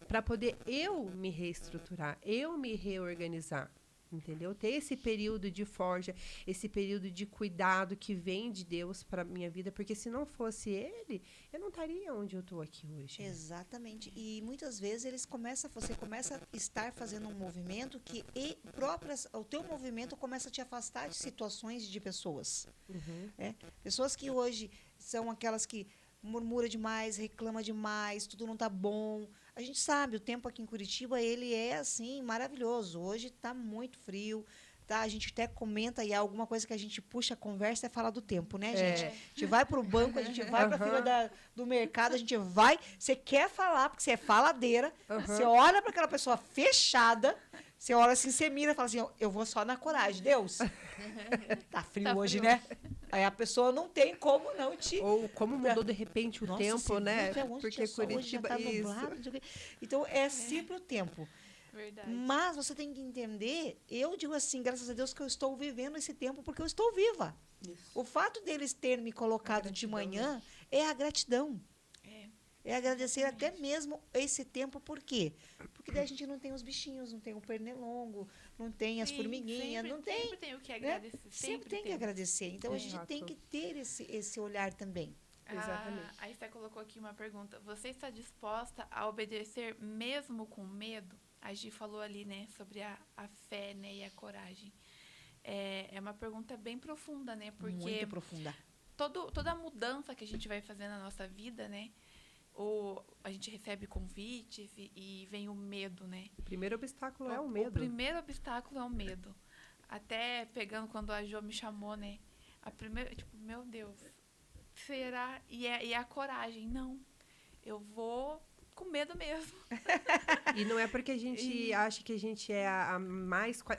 para poder eu me reestruturar, eu me reorganizar, entendeu? Ter esse período de forja, esse período de cuidado que vem de Deus para minha vida, porque se não fosse Ele, eu não estaria onde eu estou aqui hoje. Exatamente. E muitas vezes você começa a estar fazendo um movimento que o teu movimento começa a te afastar de situações de pessoas. Pessoas que hoje são aquelas que murmura demais, reclama demais, tudo não tá bom. A gente sabe, o tempo aqui em Curitiba, ele é, assim, maravilhoso. Hoje tá muito frio, tá? A gente até comenta e alguma coisa que a gente puxa a conversa é falar do tempo, né, gente? A gente vai pro banco, a gente vai pra fila do mercado, a gente vai... Você quer falar, porque você é faladeira, você olha para aquela pessoa fechada, você olha assim, você mira e fala assim, eu vou só na coragem, Deus. Tá frio hoje, né? Aí a pessoa não tem como não te... Ou como mudou de repente o tempo, né? Porque Curitiba tá nublado. Então, é sempre o tempo. Verdade. Mas você tem que entender, eu digo assim, graças a Deus que eu estou vivendo esse tempo porque eu estou viva. Isso. O fato deles terem me colocado de manhã é a gratidão. É agradecer até mesmo esse tempo, por quê? Porque daí a gente não tem os bichinhos, não tem o pernilongo, não tem as formiguinhas, não tem. Sempre tem o que agradecer. Né? Sempre tem que agradecer. Então, a gente tem que ter esse olhar também. Exatamente. A Esté colocou aqui uma pergunta. Você está disposta a obedecer mesmo com medo? A Gi falou ali, né, sobre a fé, né, e a coragem. É uma pergunta bem profunda, né? Porque muito profunda. Toda a mudança que a gente vai fazer na nossa vida, né? Ou a gente recebe convites e vem o medo, né? O primeiro obstáculo é o medo. O primeiro obstáculo é o medo. Até pegando quando a Jo me chamou, né? A primeira, tipo, meu Deus, será? E a coragem, não. Eu vou com medo mesmo. E não é porque a gente acha que a gente é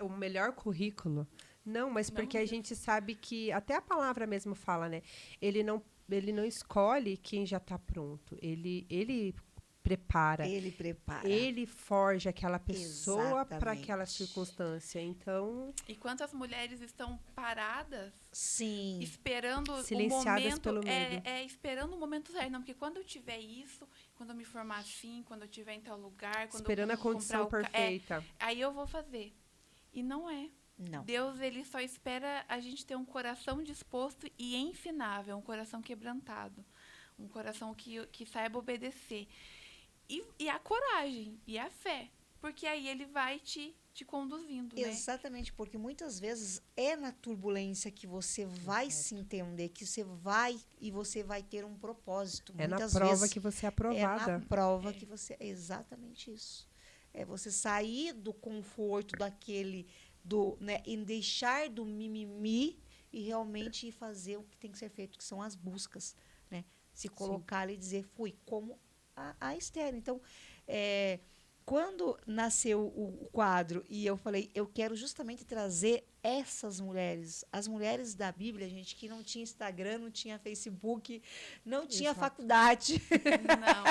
o melhor currículo. Não, mas porque a gente sabe que, até a palavra mesmo fala, né? Ele não escolhe quem já está pronto. Ele prepara. Ele prepara. Ele forja aquela pessoa para aquela circunstância. Então... E quantas mulheres estão paradas, sim, esperando silenciadas o momento, pelo medo. Esperando o momento certo. Não, porque quando eu tiver isso, quando eu me formar assim, quando eu tiver em tal lugar, quando esperando eu a condição perfeita. Aí eu vou fazer. E não é. Não. Deus, ele só espera a gente ter um coração disposto e ensinável, um coração quebrantado, um coração que saiba obedecer. E a coragem, e a fé, porque aí ele vai te conduzindo, né? Exatamente, porque muitas vezes é na turbulência que você vai se entender, que você vai ter um propósito. É muitas na prova vezes, que você é aprovada. É na prova que você... É exatamente isso. É você sair do conforto daquele... né, em deixar do mimimi e realmente ir fazer o que tem que ser feito, que são as buscas, né? Se colocar ali e dizer, fui, como a Esther. Então, quando nasceu o quadro e eu falei, eu quero justamente trazer essas mulheres, as mulheres da Bíblia, gente, que não tinha Instagram, não tinha Facebook, não tinha faculdade.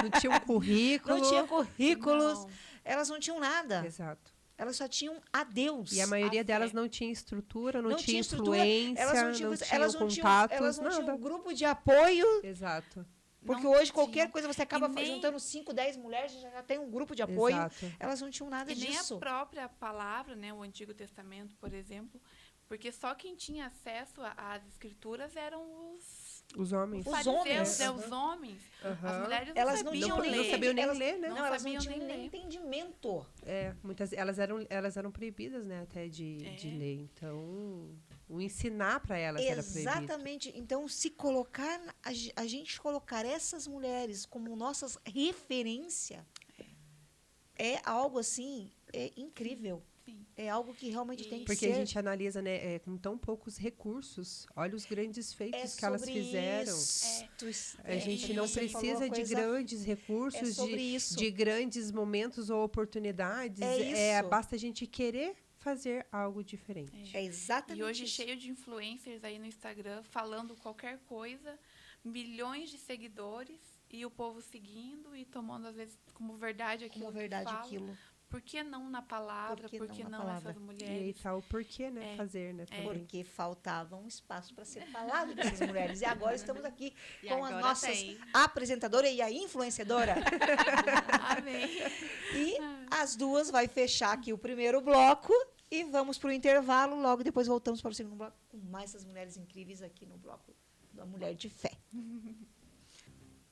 Não tinha um currículo. Não tinha currículos. Não. Elas não tinham nada. Exato. Elas só tinham a Deus. E a maioria delas não tinha estrutura, não tinha estrutura, influência, elas não tinham contatos, elas não nada. tinham um grupo de apoio. Exato. Porque Não hoje qualquer tinham. coisa você acaba nem- juntando 5, 10 mulheres, já tem um grupo de apoio. Exato. Elas não tinham nada E nem disso. a própria palavra, né, o Antigo Testamento, por exemplo, porque só quem tinha acesso às escrituras eram Os homens. Os fariseus, homens. né, os homens. As mulheres Elas não não sabiam tinham ler. não sabiam nem elas, ler, né? Não, Não elas não sabiam tinham nem nem ler. entendimento. Muitas elas eram proibidas, né, até de ler. Então, o ensinar para elas era proibido. Exatamente. Então, se colocar, a gente colocar essas mulheres como nossas referência é algo assim incrível. Sim. É algo que realmente tem que Porque ser. a gente analisa, né, com tão poucos recursos. Olha os grandes feitos que elas sobre fizeram. A gente não você falou precisa a de coisa- grandes recursos, sobre isso. de grandes momentos ou oportunidades. É isso. Basta a gente querer fazer algo diferente. É exatamente E hoje isso. cheio de influencers aí no Instagram falando qualquer coisa, milhões de seguidores e o povo seguindo e tomando às vezes como verdade aquilo Como verdade que fala. aquilo. Por que não na palavra? Por que não essas E aí mulheres? tá o porquê, né? Fazer, né? Também. Porque faltava um espaço para ser falado dessas mulheres. E agora estamos aqui E com as agora nossas tem. apresentadoras e a influenciadora. Amém. E as duas vai fechar aqui o primeiro bloco e vamos para o intervalo. Logo depois voltamos para o segundo bloco com mais essas mulheres incríveis aqui no bloco da Mulher de Fé.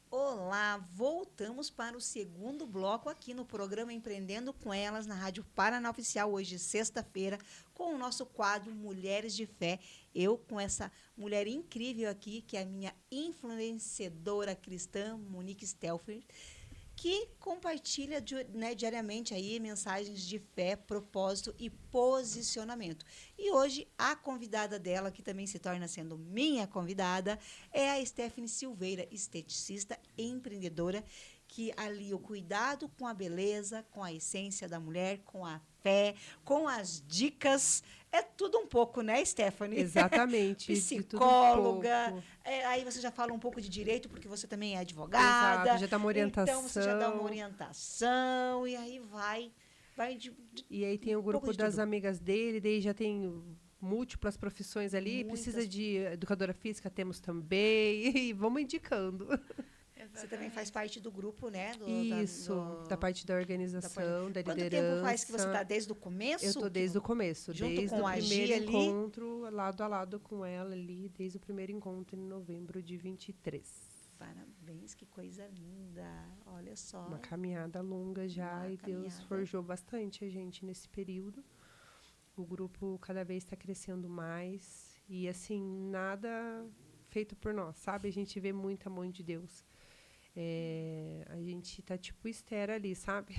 Olá, voltamos para o segundo bloco aqui no programa Empreendendo com Elas, na Rádio Paraná Oficial, hoje, sexta-feira, com o nosso quadro Mulheres de Fé. Eu com essa mulher incrível aqui, que é a minha influenciadora cristã, Monique Stelfer, que compartilha diariamente aí mensagens de fé, propósito e posicionamento. E hoje a convidada dela, que também se torna sendo minha convidada, é a Stephanie Silveira, esteticista empreendedora, que alia o cuidado com a beleza, com a essência da mulher, com a fé, com as dicas. É tudo um pouco, né, Stephanie? Exatamente. Psicóloga. Aí você já fala um pouco de direito, porque você também é advogada. Exato, já dá uma orientação. Então, você já dá uma orientação, e aí vai E aí tem o grupo das amigas dele, daí já tem múltiplas profissões ali. Muitas. Precisa de educadora física, temos também. E vamos indicando. Você também faz parte do grupo, né? Da parte da organização, da Quanto liderança. tempo faz que você está desde o começo? Eu estou desde o começo, junto desde com o a primeiro Gi ali? encontro, lado a lado com ela ali, desde o primeiro encontro em novembro de 23. Parabéns, que coisa linda. Olha só. Uma caminhada longa já, Uma e Deus caminhada. forjou bastante a gente nesse período. O grupo cada vez está crescendo mais e, assim, nada feito por nós, sabe? A gente vê muita mão de Deus. A gente tá tipo Esther ali, sabe?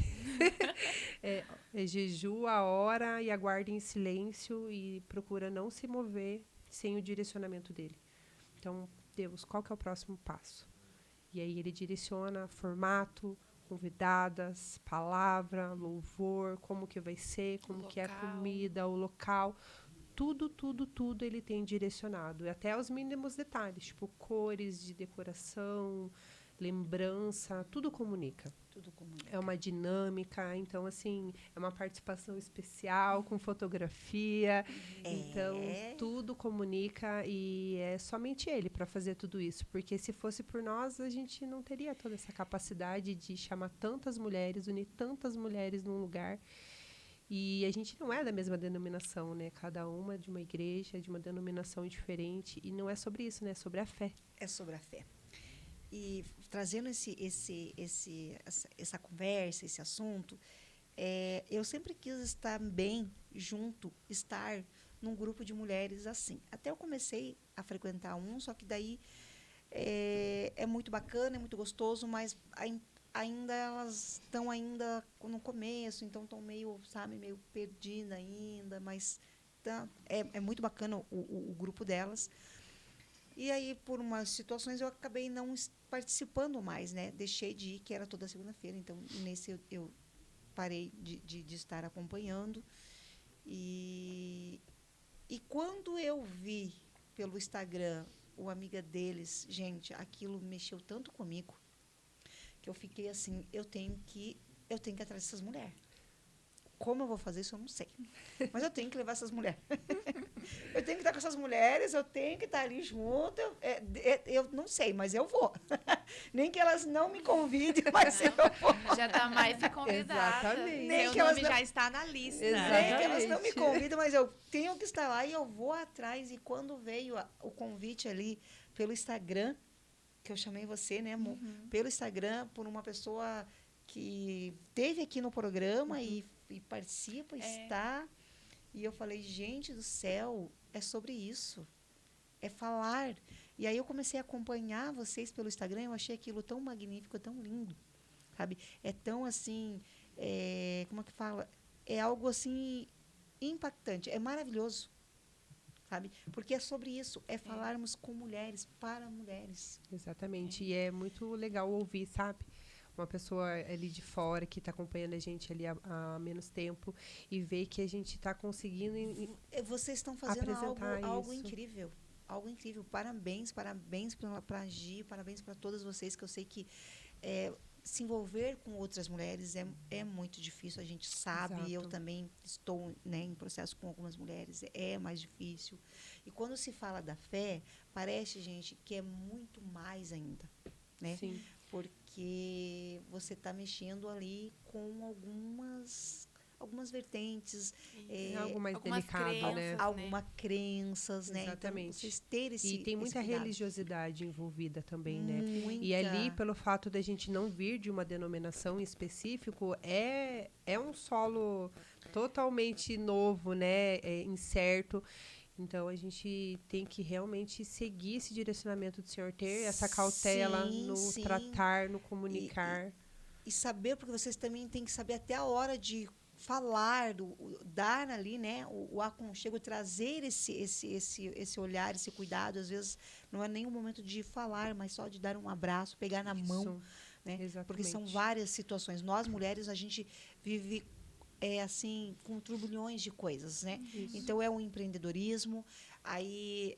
Jejua, ora e aguarda em silêncio e procura não se mover sem o direcionamento dele. Então, Deus, qual que é o próximo passo? E aí ele direciona formato, convidadas, palavra, louvor, como que vai ser, como que é a comida, o local. Tudo ele tem direcionado. Até os mínimos detalhes, tipo cores de decoração, lembrança, tudo comunica. Tudo comunica. É uma dinâmica, então, assim, é uma participação especial, com fotografia. Então, tudo comunica e é somente ele para fazer tudo isso. Porque se fosse por nós, a gente não teria toda essa capacidade de chamar tantas mulheres, unir tantas mulheres num lugar. E a gente não é da mesma denominação, né? Cada uma é de uma igreja, de uma denominação diferente. E não é sobre isso, né? É sobre a fé. É sobre a fé. E trazendo essa conversa, esse assunto, eu sempre quis estar bem junto, estar num grupo de mulheres assim. Até eu comecei a frequentar só que daí é muito bacana, é muito gostoso, mas ainda elas estão ainda no começo, então estão meio perdida ainda, mas é muito bacana o grupo delas. E aí, por umas situações, eu acabei não participando mais, né? Deixei de ir, que era toda segunda-feira. Então, nesse eu parei de estar acompanhando. E quando eu vi pelo Instagram o amiga deles, gente, aquilo mexeu tanto comigo que eu fiquei assim, eu tenho que ir atrás dessas mulheres. Como eu vou fazer isso, eu não sei. Mas eu tenho que levar essas mulheres. Eu tenho que estar com essas mulheres, eu tenho que estar ali junto. Eu não sei, mas eu vou. Nem que elas não me convidem, mas eu vou. Já está mais que convidada. Exatamente. Nem Seu que elas nome já está na lista. Nem que elas não me convidam, mas eu tenho que estar lá e eu vou atrás. E quando veio o convite ali pelo Instagram, que eu chamei você, né, amor? Pelo Instagram, por uma pessoa que esteve aqui no programa e participa, está. E eu falei, gente do céu, é sobre isso. É falar. E aí eu comecei a acompanhar vocês pelo Instagram, eu achei aquilo tão magnífico, tão lindo, sabe? É tão assim, como é que fala? É algo assim impactante, é maravilhoso, sabe? Porque é sobre isso, é falarmos com mulheres, para mulheres. Exatamente. E é muito legal ouvir, sabe? Uma pessoa ali de fora que está acompanhando a gente ali há menos tempo e ver que a gente está conseguindo Vocês estão fazendo apresentar algo isso. incrível. Algo incrível. Parabéns para a Gi, parabéns para todas vocês, que eu sei que se envolver com outras mulheres é muito difícil, a gente sabe. Exato. Eu também estou, né, em processo com algumas mulheres, é mais difícil. E quando se fala da fé, parece, gente, que é muito mais ainda, né? Sim. Porque você está mexendo ali com algumas vertentes, É algo mais Algumas delicado, né? crenças, algumas crenças, né? Exatamente. Então, vocês terem esse E tem muita esse cuidado. religiosidade envolvida também, né? Muita. E ali, pelo fato da gente não vir de uma denominação em específico, é um solo totalmente novo, né? Incerto. Então, a gente tem que realmente seguir esse direcionamento do Senhor, ter essa cautela Sim, no sim. tratar, no comunicar. E saber, porque vocês também têm que saber até a hora de falar, dar ali, né, o aconchego, trazer esse olhar, esse cuidado. Às vezes não é nem o momento de falar, mas só de dar um abraço, pegar na mão, Isso, né? exatamente. Porque são várias situações. Nós, mulheres, a gente vive assim, com turbilhões de coisas, né? Então, é um empreendedorismo. Aí,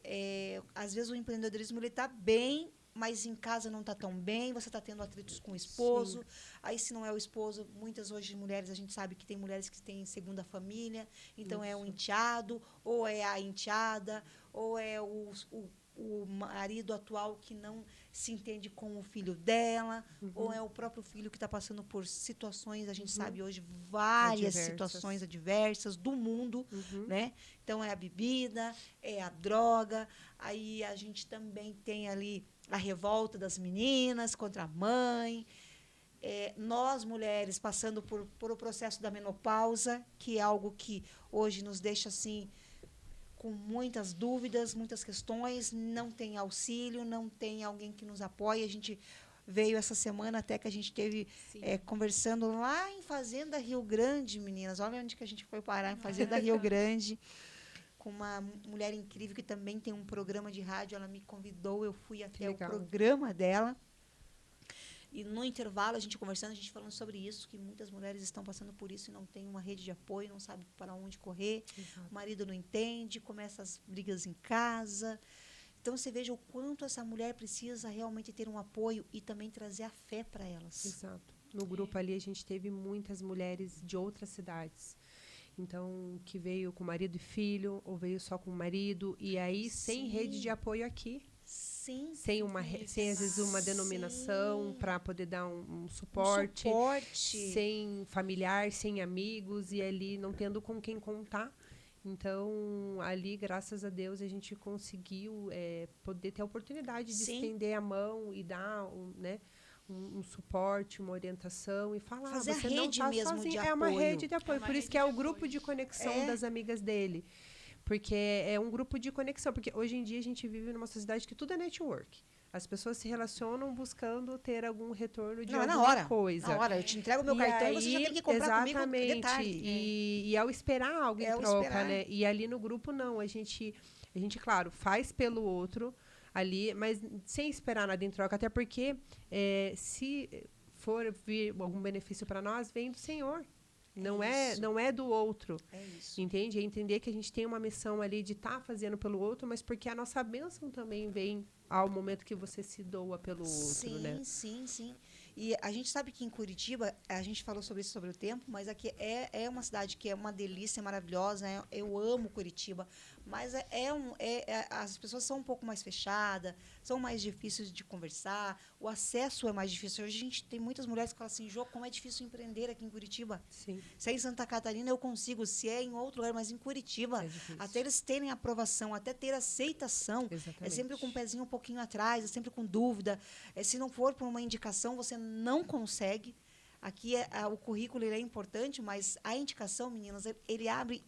às vezes, o empreendedorismo ele está bem, mas em casa não está tão bem, você está tendo atritos com o esposo. Sim. Aí, se não é o esposo, muitas hoje mulheres, a gente sabe que tem mulheres que têm segunda família, então é o enteado, ou é a enteada, ou é o marido atual que não se entende com o filho dela, ou é o próprio filho que está passando por situações, a gente sabe hoje, várias Adversas. situações adversas do mundo, Uhum. né? Então, é a bebida, é a droga, aí a gente também tem ali a revolta das meninas contra a mãe, nós, mulheres, passando por o processo da menopausa, que é algo que hoje nos deixa, assim, com muitas dúvidas, muitas questões, não tem auxílio, não tem alguém que nos apoie. A gente veio essa semana até que a gente teve conversando lá em Fazenda Rio Grande, meninas. Olha onde que a gente foi parar, em Fazenda Rio Grande, com uma mulher incrível que também tem um programa de rádio. Ela me convidou, eu fui até o programa dela. E no intervalo, a gente conversando, a gente falando sobre isso, que muitas mulheres estão passando por isso e não tem uma rede de apoio, não sabe para onde correr. Exato. O marido não entende, começa as brigas em casa. Então, você veja o quanto essa mulher precisa realmente ter um apoio e também trazer a fé para elas. Exato. No grupo ali, a gente teve muitas mulheres de outras cidades. Então, que veio com marido e filho, ou veio só com o marido, e aí sem rede de apoio aqui. Sim. Sem, sem às vezes, uma denominação para poder dar um suporte. Sem familiar, sem amigos, e ali não tendo com quem contar. Então, ali, graças a Deus, a gente conseguiu poder ter a oportunidade de estender a mão e dar um suporte, uma orientação e falar, fazer você a rede não tá mesmo sozinho. de É uma apoio. rede de apoio. Por isso que é o grupo de conexão das amigas dele. Porque é um grupo de conexão. Porque hoje em dia a gente vive numa sociedade que tudo é network. As pessoas se relacionam buscando ter algum retorno de alguma coisa. Na hora, eu te entrego o meu cartão e você já tem que comprar comigo. Exatamente. E ao esperar algo em troca, né? E ali no grupo, não. A gente, claro, faz pelo outro ali, mas sem esperar nada em troca. Até porque se for vir algum benefício para nós, vem do Senhor. Não é do outro. É isso. Entende? É entender que a gente tem uma missão ali de estar fazendo pelo outro, mas porque a nossa bênção também vem ao momento que você se doa pelo outro, né? Sim. E a gente sabe que em Curitiba, a gente falou sobre isso, sobre o tempo, mas aqui é uma cidade que é uma delícia maravilhosa, né? Eu amo Curitiba, mas as pessoas são um pouco mais fechadas, são mais difíceis de conversar, o acesso é mais difícil. Hoje a gente tem muitas mulheres que falam assim, Jô, como é difícil empreender aqui em Curitiba. Sim. Se é em Santa Catarina, eu consigo, se é em outro lugar, mas em Curitiba, até eles terem aprovação, até ter aceitação, é sempre com o pezinho um pouquinho atrás, é sempre com dúvida. Se não for por uma indicação, você não consegue. Aqui o currículo ele é importante, mas a indicação, meninas, ele abre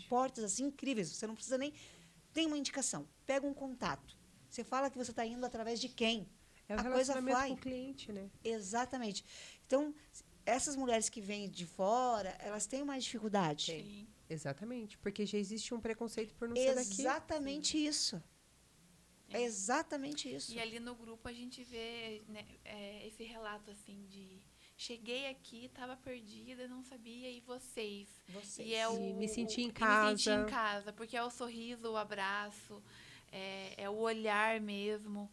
portas assim incríveis. Você não precisa nem... Tem uma indicação, pega um contato. Você fala que você está indo através de quem? É o a coisa relacionamento vai. com o cliente, né? Exatamente. Então, essas mulheres que vêm de fora, elas têm mais dificuldade. Sim. Exatamente, porque já existe um preconceito por não ser daqui. Exatamente isso. É exatamente isso. E ali no grupo a gente vê, né, esse relato assim de cheguei aqui, estava perdida, não sabia, e vocês. Vocês. E me senti em Me senti casa. em casa, porque é o sorriso, o abraço, é o olhar mesmo.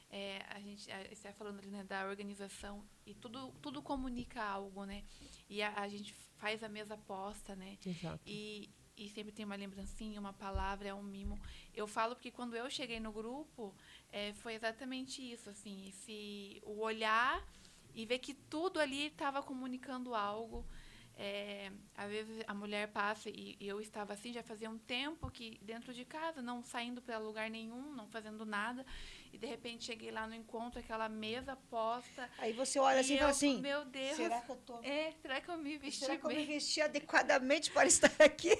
Você está falando ali, né, da organização, e tudo comunica algo, né? E a gente faz a mesa posta, né? Exato. E sempre tem uma lembrancinha, uma palavra, é um mimo. Eu falo porque quando eu cheguei no grupo, foi exatamente isso, assim, o olhar e ver que tudo ali estava comunicando algo. Às vezes a mulher passa, e eu estava assim, já fazia um tempo que dentro de casa, não saindo para lugar nenhum, não fazendo nada, e de repente cheguei lá no encontro, aquela mesa posta. Aí você olha assim e fala assim, meu Deus, será que eu tô... será que eu me vesti Será que eu me bem? vesti adequadamente para estar aqui?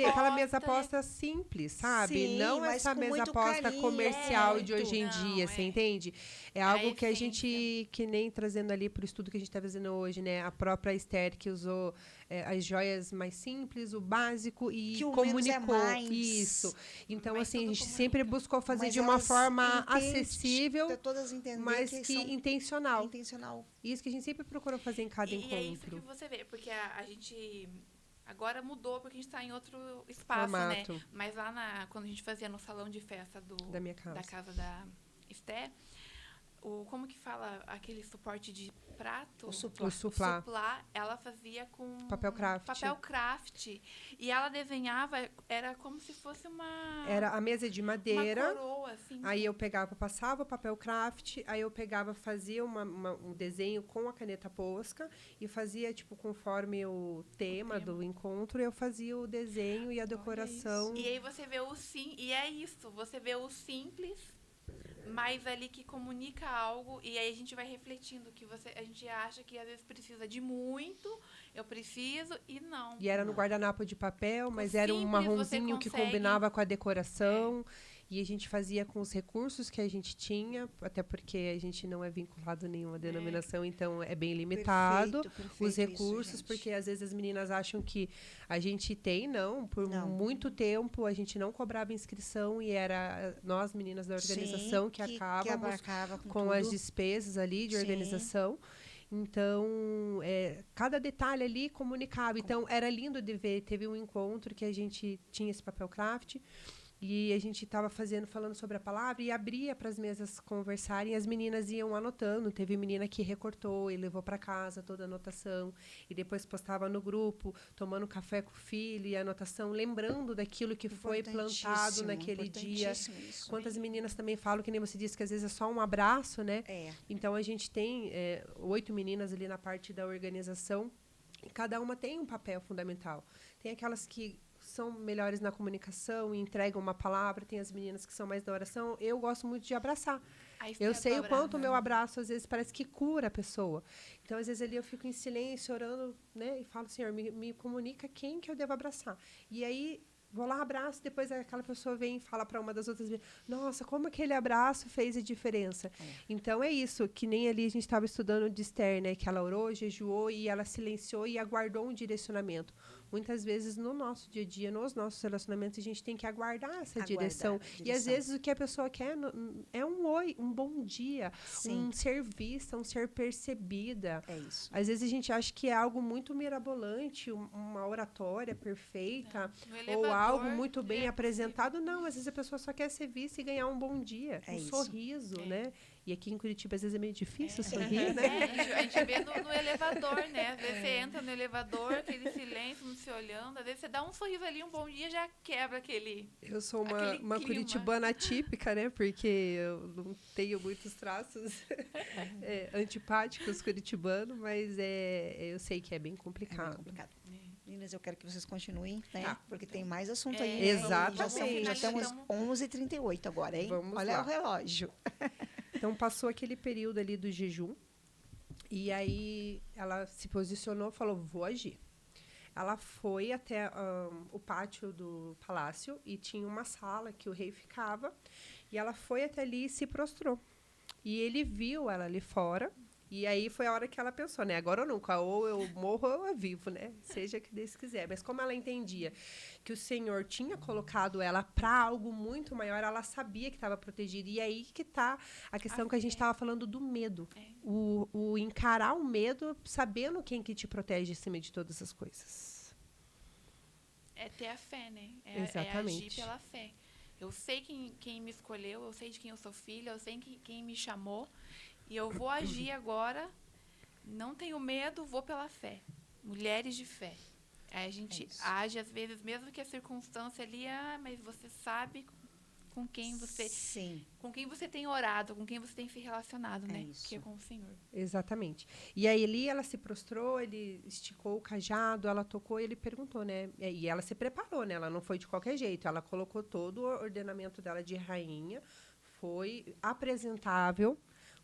Aquela mesa posta simples, sabe? Sim, não mas essa com mesa muito posta carinho, comercial de muito. hoje em Não, dia, você entende? É algo que a essência. gente, que nem trazendo ali pro estudo que a gente está fazendo hoje, né? A própria Esther que usou as joias mais simples, o básico e Que o comunicou menos é mais. isso. Então, Mas assim, a tudo gente sempre buscou fazer Mas de uma elas forma entendem, acessível, todas entender mas que que são intencional. intencional. Isso que a gente sempre procurou fazer em cada E é isso que encontro. você vê, porque a gente agora mudou porque a gente está em outro espaço, Formato. né? Mas lá quando a gente fazia no salão de festa Da minha casa. da casa da Esté, como que fala aquele suporte de prato? O suplá. O suplá. Ela fazia com Papel craft. papel craft. E ela desenhava, era como se fosse uma Era a mesa de madeira. uma coroa, assim. Aí eu pegava, passava o papel craft, aí eu pegava, fazia um desenho com a caneta Posca e fazia, tipo, conforme o tema do encontro, eu fazia o desenho e a decoração. E aí você vê e é isso, você vê o simples, mas ali que comunica algo, e aí a gente vai refletindo que a gente acha que às vezes precisa de muito, eu preciso, e não. E era no guardanapo de papel, mas O era um simples marronzinho você que consegue. combinava com a decoração. E a gente fazia com os recursos que a gente tinha, até porque a gente não é vinculado a nenhuma denominação, então é bem limitado Perfeito os recursos, isso, gente. porque às vezes as meninas acham que a gente tem, por Não. muito tempo a gente não cobrava inscrição e era nós, meninas da organização, Sim, que que acabávamos abarcava com com tudo. as despesas ali de Sim. organização. Então, cada detalhe ali comunicava. Então, era lindo de ver. Teve um encontro que a gente tinha esse papel craft e a gente estava falando sobre a palavra e abria para as mesas conversarem. E as meninas iam anotando. Teve menina que recortou e levou para casa toda a anotação e depois postava no grupo, tomando café com o filho e a anotação, lembrando daquilo que foi plantado naquele dia. Isso. Quantas meninas também falam, que nem você disse, que às vezes é só um abraço, né? Então, a gente tem 8 meninas ali na parte da organização e cada uma tem um papel fundamental. Tem aquelas que são melhores na comunicação e entregam uma palavra, tem as meninas que são mais da oração. Eu gosto muito de abraçar. Eu sei o quanto o meu abraço, às vezes, parece que cura a pessoa. Então, às vezes, ali eu fico em silêncio, orando, né? E falo, Senhor, me comunica quem que eu devo abraçar. E aí, vou lá, abraço, depois aquela pessoa vem e fala para uma das outras, nossa, como aquele abraço fez a diferença. Então, é isso, que nem ali a gente estava estudando de Esther, né? Que ela orou, jejuou e ela silenciou e aguardou um direcionamento. Muitas vezes, no nosso dia a dia, nos nossos relacionamentos, a gente tem que aguardar essa direção. E, às vezes, o que a pessoa quer é um oi, um bom dia, um ser vista, um ser percebida. É isso. Às vezes, a gente acha que é algo muito mirabolante, uma oratória perfeita, ou algo muito bem apresentado. Não, às vezes, a pessoa só quer ser vista e ganhar um bom dia, sorriso, né? E aqui em Curitiba, às vezes, é meio difícil sorrir, né? A gente vê no elevador, né? Às vezes você entra no elevador, aquele silêncio, não se olhando. Às vezes você dá um sorriso ali, um bom dia, já quebra aquele. Eu sou uma clima. curitibana atípica, né? Porque eu não tenho muitos traços antipáticos curitibanos, mas eu sei que é bem complicado. Meninas, eu quero que vocês continuem, né? Tá. Porque tem mais assunto aí. Exatamente. Já estamos 11h38 agora, hein? Vamos Olha lá. o relógio. Então, passou aquele período ali do jejum. E aí, ela se posicionou, falou, vou agir. Ela foi até o pátio do palácio e tinha uma sala que o rei ficava. E ela foi até ali e se prostrou. E ele viu ela ali fora E aí foi a hora que ela pensou, né? Agora ou nunca, ou eu morro ou eu vivo, né? Seja o que Deus quiser. Mas como ela entendia que o Senhor tinha colocado ela para algo muito maior, ela sabia que estava protegida. E aí que tá a questão que a gente estava falando do medo. O encarar o medo sabendo quem que te protege acima de todas as coisas. É ter a fé, né? Exatamente. É agir pela fé. Eu sei quem me escolheu, eu sei de quem eu sou filha, eu sei quem me chamou. E eu vou agir agora, não tenho medo, vou pela fé. Mulheres de fé. Aí a gente age, às vezes, mesmo que a circunstância ali, mas você sabe com quem você... Sim. Com quem você tem orado, com quem você tem se relacionado, né? Isso. Que é com o Senhor. Exatamente. E aí ali ela se prostrou, ele esticou o cajado, ela tocou e ele perguntou, né? E ela se preparou, né? Ela não foi de qualquer jeito. Ela colocou todo o ordenamento dela de rainha, foi apresentável,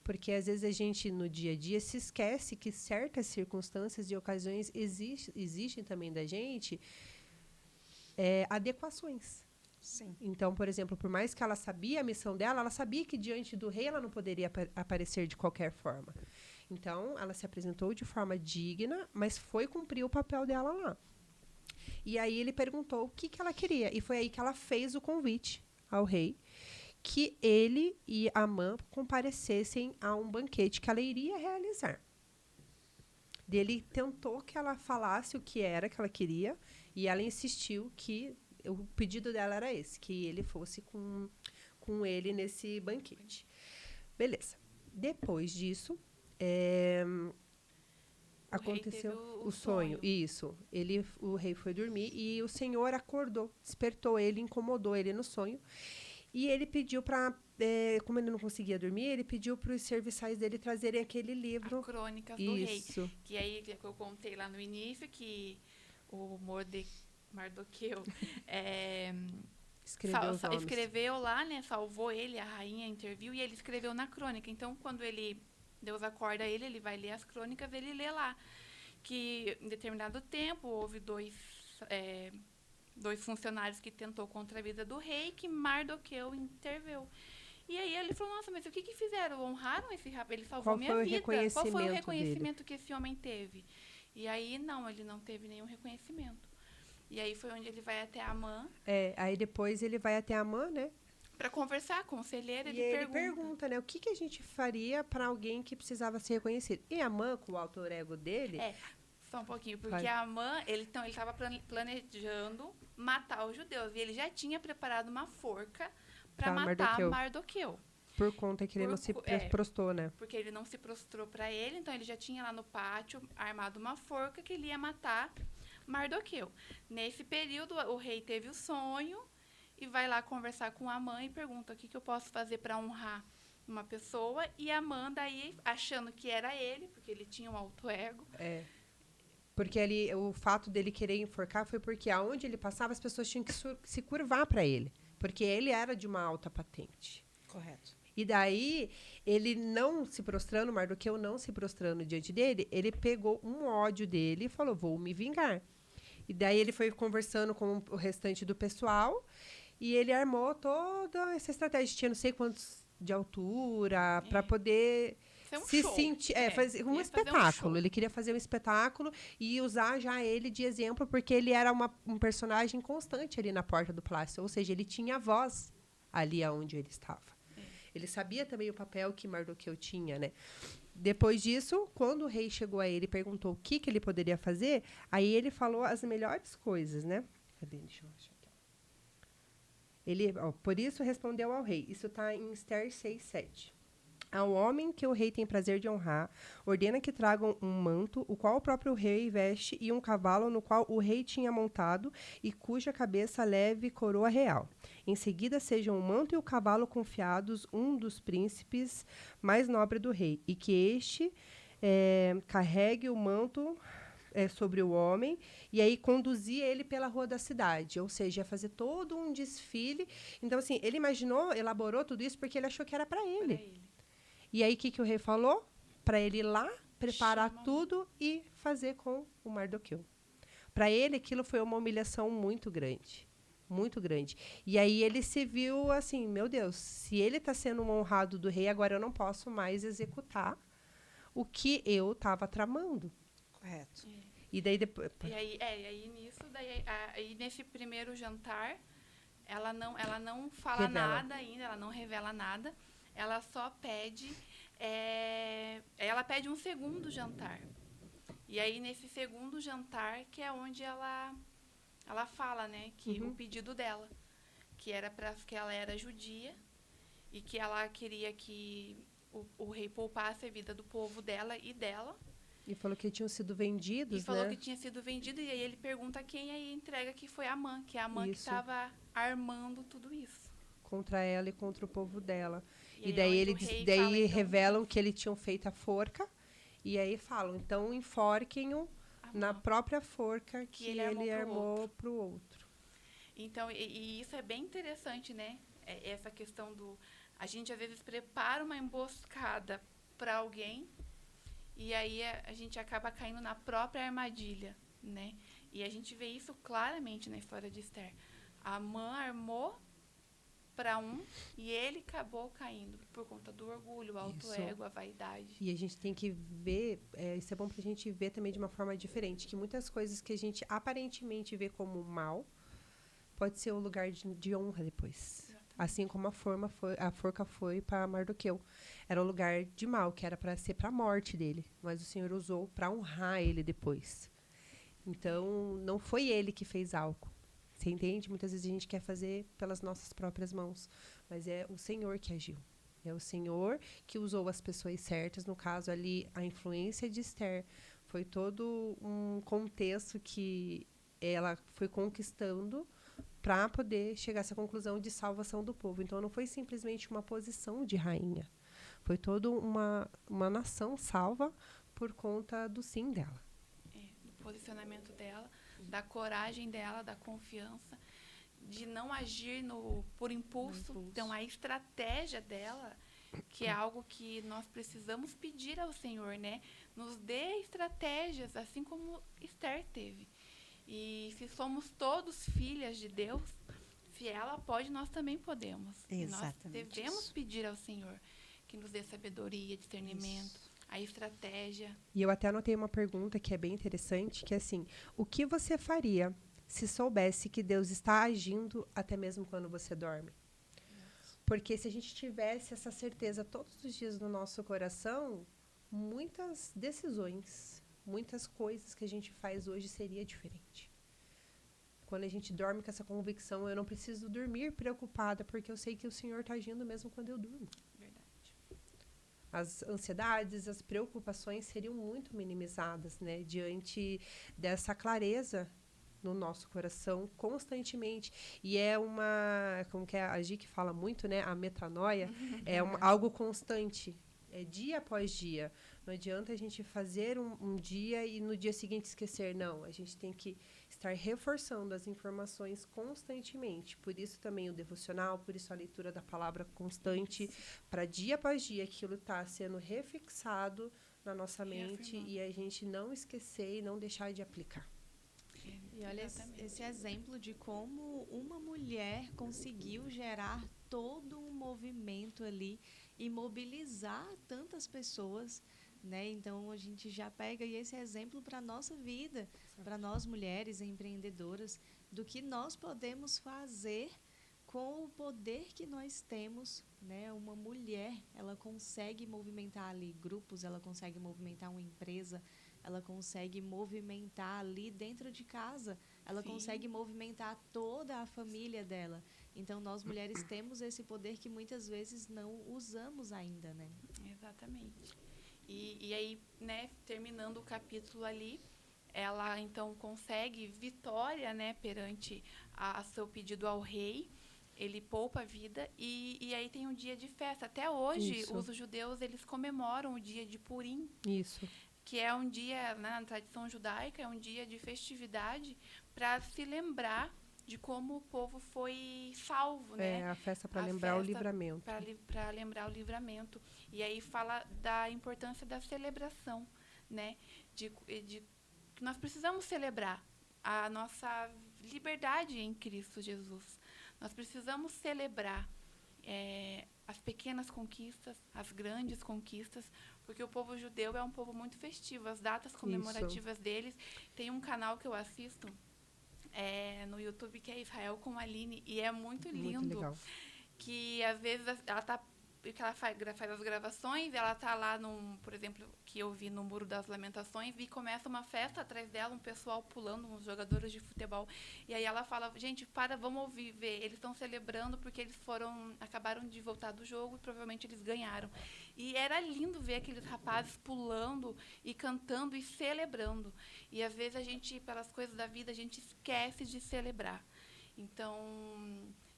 porque às vezes a gente, no dia a dia, se esquece que certas circunstâncias e ocasiões existem também da gente adequações. Sim. Então, por exemplo, por mais que ela sabia a missão dela, ela sabia que diante do rei ela não poderia aparecer de qualquer forma. Então, ela se apresentou de forma digna, mas foi cumprir o papel dela lá. E aí ele perguntou o que ela queria. E foi aí que ela fez o convite ao rei, que ele e Amã comparecessem a um banquete que ela iria realizar. Ele tentou que ela falasse o que era que ela queria, e ela insistiu que o pedido dela era esse, que ele fosse com ele nesse banquete. Beleza. Depois disso, aconteceu o sonho. Isso. O rei foi dormir e o Senhor acordou, despertou ele, incomodou ele no sonho. E ele pediu para, como ele não conseguia dormir, ele pediu para os serviçais dele trazerem aquele livro. A Crônicas do Rei. Que aí que eu contei lá no início, que o Mardoqueu escreveu lá, né? Salvou ele, a rainha interviu, e ele escreveu na crônica. Então, quando Deus acorda ele vai ler as crônicas, ele lê lá. Que em determinado tempo houve dois funcionários que tentou contra a vida do rei, que Mardoqueu interveio. E aí ele falou, nossa, mas o que fizeram? Honraram esse rapaz? Ele salvou minha vida. Qual foi o reconhecimento que esse homem teve? E aí, não, ele não teve nenhum reconhecimento. E aí foi onde ele vai até Amã. Aí depois ele vai até Amã, né? Para conversar, conselheiro, ele pergunta, né? O que a gente faria para alguém que precisava ser reconhecido? E Amã, com o alter ego dele... Só um pouquinho, porque Amã, ele estava planejando matar os judeus. E ele já tinha preparado uma forca para matar Mardoqueu. Por conta que ele não se prostrou, né? Porque ele não se prostrou para ele, então ele já tinha lá no pátio armado uma forca que ele ia matar Mardoqueu. Nesse período, o rei teve o sonho e vai lá conversar com Amã e pergunta o que eu posso fazer para honrar uma pessoa. E Amã, daí, achando que era ele, porque ele tinha um alto ego. Porque o fato dele querer enforcar foi porque aonde ele passava, as pessoas tinham que se curvar para ele. Porque ele era de uma alta patente. Correto. E daí, ele não se prostrando, Mardoqueu não se prostrando diante dele, ele pegou um ódio dele e falou, vou me vingar. E daí ele foi conversando com o restante do pessoal e ele armou toda essa estratégia. Tinha não sei quantos de altura para poder se sentir... fazer um espetáculo. Ele queria fazer um espetáculo e usar já ele de exemplo, porque ele era um personagem constante ali na porta do palácio. Ou seja, ele tinha voz ali onde ele estava. Ele sabia também o papel que Mardoqueu tinha, né? Depois disso, quando o rei chegou a ele e perguntou o que ele poderia fazer, aí ele falou as melhores coisas, né? Cadê? Deixa eu achar aqui. Ele, por isso respondeu ao rei. Isso está em Esther 6:7. Ao homem que o rei tem prazer de honrar, ordena que tragam um manto, o qual o próprio rei veste, e um cavalo no qual o rei tinha montado, e cuja cabeça leve coroa real. Em seguida, sejam o manto e o cavalo confiados um dos príncipes mais nobres do rei, e que este carregue o manto sobre o homem, e aí conduzir ele pela rua da cidade, ou seja, fazer todo um desfile. Então, assim, ele elaborou tudo isso porque ele achou que era para ele. E aí, o que o rei falou? Para ele ir lá, preparar tudo e fazer com o Mardoqueu. Para ele, aquilo foi uma humilhação muito grande. Muito grande. E aí, ele se viu assim, meu Deus, se ele está sendo um honrado do rei, agora eu não posso mais executar o que eu estava tramando. Correto. E daí depois... E aí nisso, aí nesse primeiro jantar, ela não fala Revela. nada ainda, ela não revela nada, ela só pede, ela pede um segundo jantar. E aí nesse segundo jantar que é onde ela fala, né, que o pedido dela, que era que ela era judia e que ela queria que o rei poupasse a vida do povo dela e dela. E falou que tinham sido vendidos, E falou né? que tinha sido vendido, e aí ele pergunta quem, aí entrega que foi a Amã, que é a Amã que Isso. estava armando tudo isso. Contra ela e contra o povo dela. E aí daí, onde o rei daí fala, então, revelam que eles tinham feito a forca. E aí falam, então enforquem-o na Amã. própria forca que ele ele armou armou pro outro. Então, e isso é bem interessante, né? Essa questão do... A gente, às vezes, prepara uma emboscada para alguém, e aí a gente acaba caindo na própria armadilha, né? E a gente vê isso claramente na história de Esther. A Amã armou para um e ele acabou caindo por conta do orgulho, o auto-ego, a vaidade. E a gente tem que ver, isso é bom pra gente ver também de uma forma diferente, que muitas coisas que a gente aparentemente vê como mal, pode ser o lugar de honra depois. Assim como a forca foi para Mardoqueu. Era o lugar de mal, que era para ser para a morte dele. Mas o Senhor usou para honrar ele depois. Então, não foi ele que fez algo. Você entende? Muitas vezes a gente quer fazer pelas nossas próprias mãos. Mas é o Senhor que agiu. É o Senhor que usou as pessoas certas. No caso ali, a influência de Esther. Foi todo um contexto que ela foi conquistando para poder chegar a essa conclusão de salvação do povo. Então, não foi simplesmente uma posição de rainha. Foi toda uma nação salva por conta do sim dela. Do posicionamento dela, da coragem dela, da confiança, de não agir por impulso. Então, a estratégia dela, que é algo que nós precisamos pedir ao Senhor, né? Nos dê estratégias, assim como Esther teve. E se somos todos filhas de Deus, se ela pode, nós também podemos. Exatamente. E nós devemos pedir ao Senhor que nos dê sabedoria, discernimento, a estratégia. E eu até anotei uma pergunta que é bem interessante, que é assim, o que você faria se soubesse que Deus está agindo até mesmo quando você dorme? Porque se a gente tivesse essa certeza todos os dias no nosso coração, muitas decisões, muitas coisas que a gente faz hoje seria diferente. Quando a gente dorme com essa convicção, eu não preciso dormir preocupada, porque eu sei que o Senhor está agindo mesmo quando eu durmo. Verdade. As ansiedades, as preocupações seriam muito minimizadas, né, diante dessa clareza no nosso coração constantemente. E é como que é a Gi que fala muito, né, a metanoia, algo constante. É dia após dia. Não adianta a gente fazer um dia e no dia seguinte esquecer. Não, a gente tem que estar reforçando as informações constantemente. Por isso também o devocional, por isso a leitura da palavra constante, para dia após dia aquilo está sendo refixado na nossa mente e a gente não esquecer e não deixar de aplicar. E olha esse exemplo de como uma mulher conseguiu gerar todo um movimento ali e mobilizar tantas pessoas, né? Então a gente já pega aí esse exemplo para a nossa vida, para nós mulheres empreendedoras, do que nós podemos fazer com o poder que nós temos, né? Uma mulher, ela consegue movimentar ali grupos, ela consegue movimentar uma empresa, ela consegue movimentar ali dentro de casa, ela consegue movimentar toda a família dela. Então, nós mulheres temos esse poder que muitas vezes não usamos ainda, né? Exatamente. E aí, né, terminando o capítulo ali, ela então consegue vitória, né, perante a seu pedido ao rei. Ele poupa a vida e aí tem um dia de festa. Até hoje, os judeus, eles comemoram o dia de Purim. Isso. Que é um dia, né, na tradição judaica, é um dia de festividade para se lembrar de como o povo foi salvo, né? É a festa para lembrar o livramento. Para lembrar o livramento. E aí fala da importância da celebração, né? De que nós precisamos celebrar a nossa liberdade em Cristo Jesus. Nós precisamos celebrar as pequenas conquistas, as grandes conquistas, porque o povo judeu é um povo muito festivo. As datas comemorativas deles, tem um canal que eu assisto no YouTube que é Israel com a Aline, e é muito lindo. Muito legal. Que às vezes ela tá, que ela faz as gravações, ela tá lá por exemplo, que eu vi no Muro das Lamentações, e começa uma festa atrás dela, um pessoal pulando, uns jogadores de futebol, e aí ela fala, gente, vamos ouvir, ver, eles estão celebrando porque eles acabaram de voltar do jogo e provavelmente eles ganharam. E era lindo ver aqueles rapazes pulando e cantando e celebrando. E às vezes a gente, pelas coisas da vida, a gente esquece de celebrar. Então,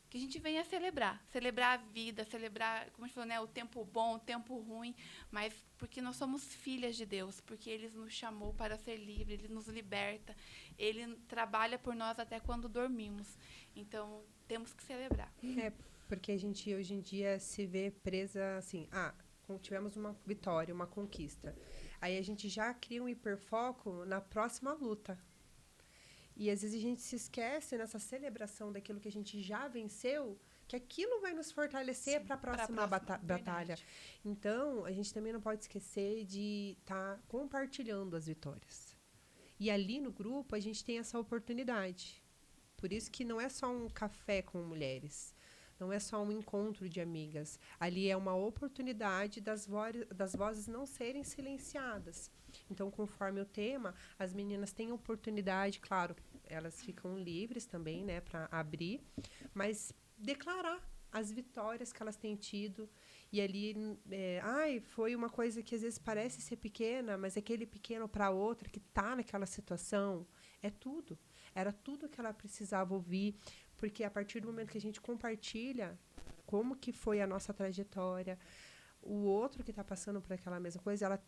que a gente venha celebrar a vida, celebrar, como a gente falou, né, o tempo bom, o tempo ruim, mas porque nós somos filhas de Deus, porque Ele nos chamou para ser livre, Ele nos liberta, Ele trabalha por nós até quando dormimos. Então, temos que celebrar. Porque a gente hoje em dia se vê presa assim, tivemos uma vitória, uma conquista. Aí a gente já cria um hiperfoco na próxima luta. E às vezes a gente se esquece nessa celebração daquilo que a gente já venceu, que aquilo vai nos fortalecer para a próxima batalha. Então, a gente também não pode esquecer de estar compartilhando as vitórias. E ali no grupo, a gente tem essa oportunidade. Por isso que não é só um café com mulheres, não é só um encontro de amigas. Ali é uma oportunidade das vozes não serem silenciadas. Então, conforme o tema, as meninas têm oportunidade, claro, elas ficam livres também, né, para abrir, mas declarar as vitórias que elas têm tido. E ali, foi uma coisa que às vezes parece ser pequena, mas aquele pequeno para outra que está naquela situação, é tudo. Era tudo que ela precisava ouvir, porque a partir do momento que a gente compartilha como que foi a nossa trajetória, o outro que está passando por aquela mesma coisa, ela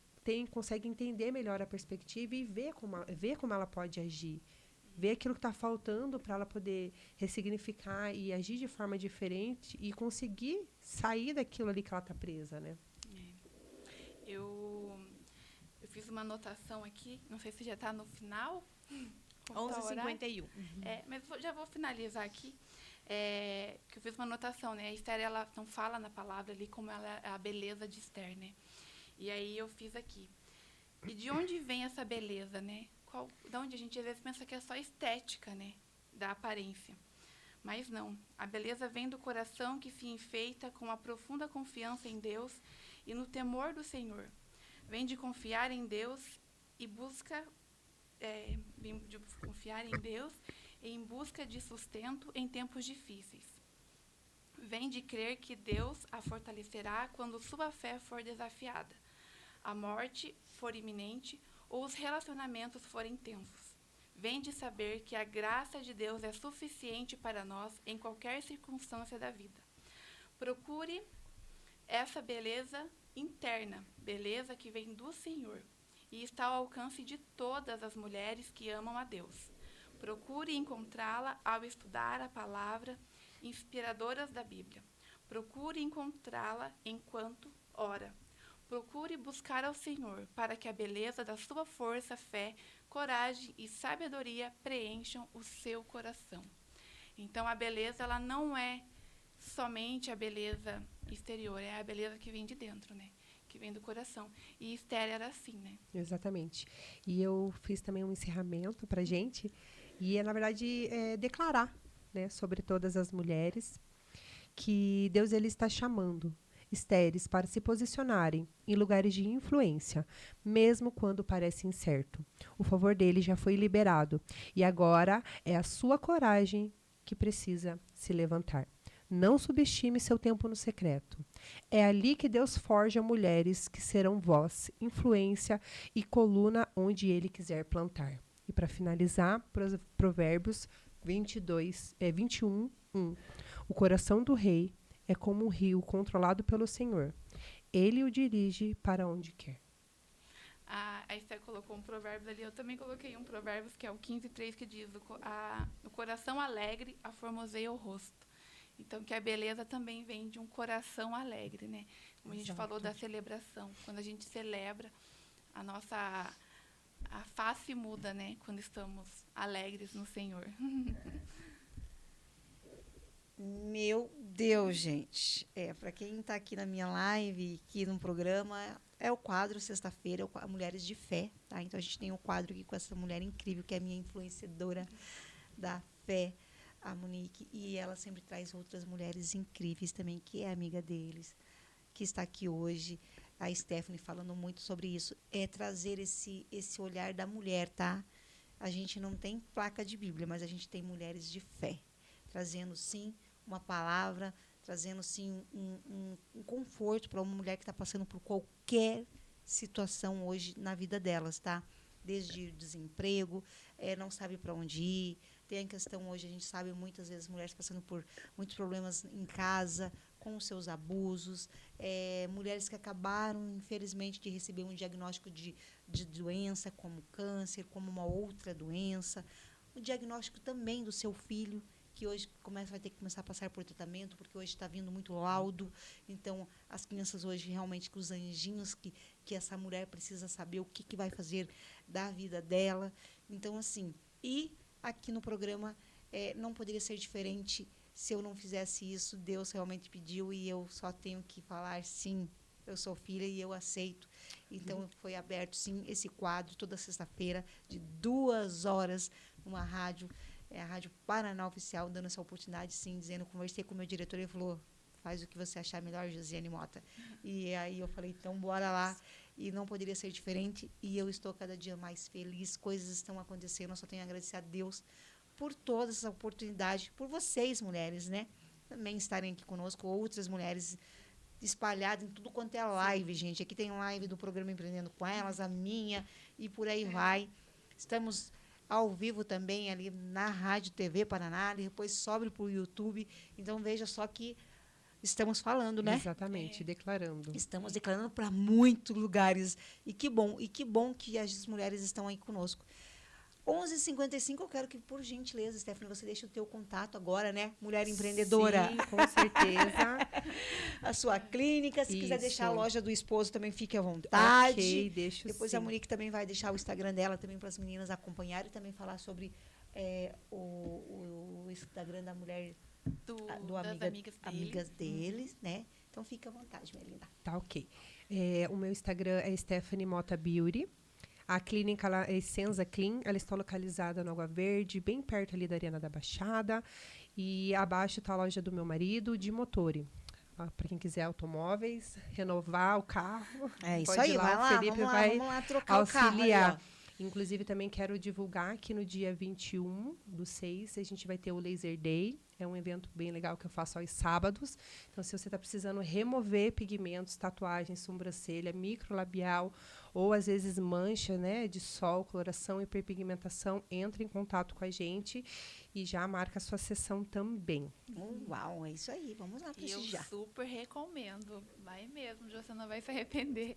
consegue entender melhor a perspectiva e ver como ela pode agir. Ver aquilo que está faltando para ela poder ressignificar e agir de forma diferente e conseguir sair daquilo ali que ela está presa, né? Eu fiz uma anotação aqui, não sei se já está no final. 11h51. Mas já vou finalizar aqui. Que eu fiz uma anotação, né? A Esther, ela não fala na palavra ali como ela é a beleza de Esther, né? E aí eu fiz aqui. E de onde vem essa beleza, né? De onde a gente às vezes pensa que é só estética, né? Da aparência. Mas não. A beleza vem do coração que se enfeita com a profunda confiança em Deus e no temor do Senhor. Vem de confiar em Deus e vem de confiar em Deus em busca de sustento em tempos difíceis. Vem de crer que Deus a fortalecerá quando sua fé for desafiada, a morte for iminente ou os relacionamentos forem tensos. Vem de saber que a graça de Deus é suficiente para nós em qualquer circunstância da vida. Procure essa beleza interna, beleza que vem do Senhor, e está ao alcance de todas as mulheres que amam a Deus. Procure encontrá-la ao estudar a palavra inspiradoras da Bíblia. Procure encontrá-la enquanto ora. Procure buscar ao Senhor para que a beleza da sua força, fé, coragem e sabedoria preencham o seu coração. Então, a beleza, ela não é somente a beleza exterior, é a beleza que vem de dentro, né? Que vem do coração. E Esther era assim, né? Exatamente. E eu fiz também um encerramento para a gente, e na verdade, declarar, né, sobre todas as mulheres, que Deus ele está chamando estéreis para se posicionarem em lugares de influência, mesmo quando parece incerto. O favor dele já foi liberado, e agora é a sua coragem que precisa se levantar. Não subestime seu tempo no secreto. É ali que Deus forja mulheres que serão voz, influência e coluna onde Ele quiser plantar. E para finalizar, Provérbios 21:1. O coração do rei é como um rio controlado pelo Senhor. Ele o dirige para onde quer. A Esther colocou um provérbio ali, eu também coloquei um provérbio que é o 15:3, que diz: o coração alegre aformoseia o rosto. Então, que a beleza também vem de um coração alegre, né? Como a gente falou da celebração. Quando a gente celebra, a face muda, né? Quando estamos alegres no Senhor. Meu Deus, gente. Para quem está aqui na minha live, aqui no programa, é o quadro sexta-feira, Mulheres de Fé, tá? Então a gente tem um quadro aqui com essa mulher incrível, que é a minha influenciadora da fé, a Monique, e ela sempre traz outras mulheres incríveis também, que é amiga deles, que está aqui hoje. A Stephanie falando muito sobre isso, é trazer esse olhar da mulher, tá? A gente não tem placa de Bíblia, mas a gente tem mulheres de fé, trazendo, sim, uma palavra, trazendo, sim, um conforto para uma mulher que está passando por qualquer situação hoje na vida delas, tá? Desde desemprego, não sabe para onde ir. Tem a questão hoje, a gente sabe, muitas vezes, mulheres passando por muitos problemas em casa, com os seus abusos, mulheres que acabaram, infelizmente, de receber um diagnóstico de doença, como câncer, como uma outra doença, o diagnóstico também do seu filho, que hoje vai ter que começar a passar por tratamento, porque hoje está vindo muito laudo. Então, as crianças hoje, realmente, com os anjinhos, que essa mulher precisa saber o que vai fazer da vida dela. Então, assim, e aqui no programa não poderia ser diferente. Se eu não fizesse isso, Deus realmente pediu e eu só tenho que falar sim, eu sou filha e eu aceito. Então, foi aberto, sim, esse quadro toda sexta-feira, de 2 horas, numa rádio, a Rádio Paraná Oficial, dando essa oportunidade, sim, dizendo, conversei com o meu diretor e ele falou, faz o que você achar melhor, Josiane Mota. E aí eu falei, então, bora lá. E não poderia ser diferente. E eu estou cada dia mais feliz, coisas estão acontecendo, eu só tenho a agradecer a Deus por toda essa oportunidade, por vocês, mulheres, né? Também estarem aqui conosco, outras mulheres espalhadas em tudo quanto é live, gente. Aqui tem live do programa Empreendendo com Elas, a minha, e por aí vai. Estamos ao vivo também ali na Rádio TV Paraná, e depois sobe para o YouTube. Então, veja só que estamos falando, né? Exatamente, declarando. Estamos declarando para muitos lugares. E que bom que as mulheres estão aí conosco. 11h55, eu quero que, por gentileza, Stephanie, você deixe o teu contato agora, né? Mulher empreendedora. Sim, com certeza. A sua clínica. Se quiser Isso. deixar a loja do esposo, também fique à vontade. Ok, deixo Depois sim. a Monique também vai deixar o Instagram dela também para as meninas acompanharem e também falar sobre o Instagram da mulher, das amigas deles, né? Então, fica à vontade, minha linda. Tá, ok. O meu Instagram é Stephanie Mota Beauty. A clínica é Essenza Clean, ela está localizada no Água Verde, bem perto ali da Arena da Baixada. E abaixo está a loja do meu marido, de Motori. Para quem quiser automóveis, renovar o carro. É isso pode aí, ir lá, vai o lá, Felipe vai vamos lá trocar auxiliar. o carro. Aí, Inclusive, também quero divulgar que no dia 21/6 a gente vai ter o Laser Day. É um evento bem legal que eu faço aos sábados. Então, se você está precisando remover pigmentos, tatuagens, sobrancelha, microlabial, ou às vezes mancha, né, de sol, coloração, hiperpigmentação, entre em contato com a gente e já marca a sua sessão também. uau, é isso aí. Vamos lá E eu prestigiar. super recomendo. Vai mesmo, você não vai se arrepender.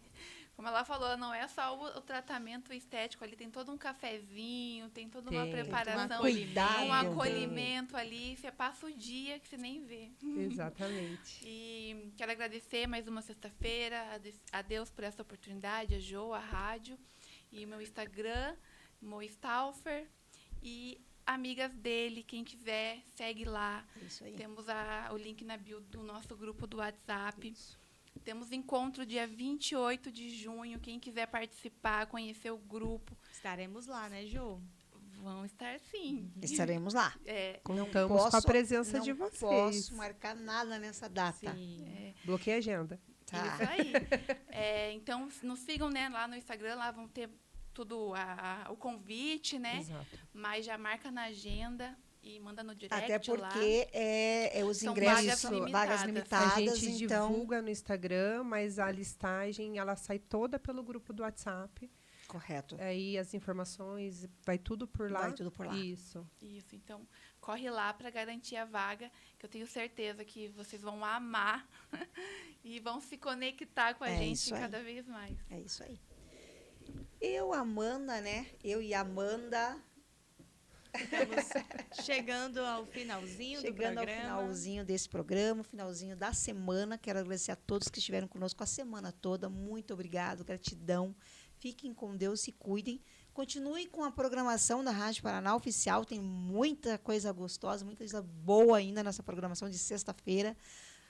Como ela falou, não é só o tratamento estético ali, tem todo um cafezinho, tem toda uma Tem. preparação, Cuidado. um acolhimento ali. Você passa o dia que você nem vê. Exatamente. E quero agradecer mais uma sexta-feira, a Deus por essa oportunidade, a Jo, a rádio, e meu Instagram, Mo Stauffer, e amigas dele, quem quiser, segue lá. Isso aí. Temos o link na bio do nosso grupo do WhatsApp. Temos encontro dia 28 de junho. Quem quiser participar, conhecer o grupo, Estaremos lá, né, Jô? vão estar sim. Estaremos lá. Contamos com a presença de Não vocês. posso marcar nada nessa data. Sim. Bloqueia a agenda. Tá. Isso aí. Então, nos sigam, né, lá no Instagram, lá vão ter tudo o convite, né? Exato. Mas já marca na agenda e manda no direct Até lá. porque os São ingressos vagas são limitadas. vagas A limitadas, gente então... divulga no Instagram, mas a listagem ela sai toda pelo grupo do WhatsApp. Correto. Aí as informações, vai tudo por lá. Vai tudo por lá. Isso. Isso, então corre lá para garantir a vaga, que eu tenho certeza que vocês vão amar e vão se conectar com a gente isso aí. cada vez mais. É isso aí. Amanda, né? Eu e a Amanda... Estamos chegando ao finalzinho do Chegando ao programa. finalzinho desse programa, finalzinho da semana. Quero agradecer a todos que estiveram conosco a semana toda. Muito obrigado, gratidão. Fiquem com Deus, se cuidem. Continuem com a programação da Rádio Paraná Oficial. Tem muita coisa gostosa, muita coisa boa ainda nessa programação de sexta-feira.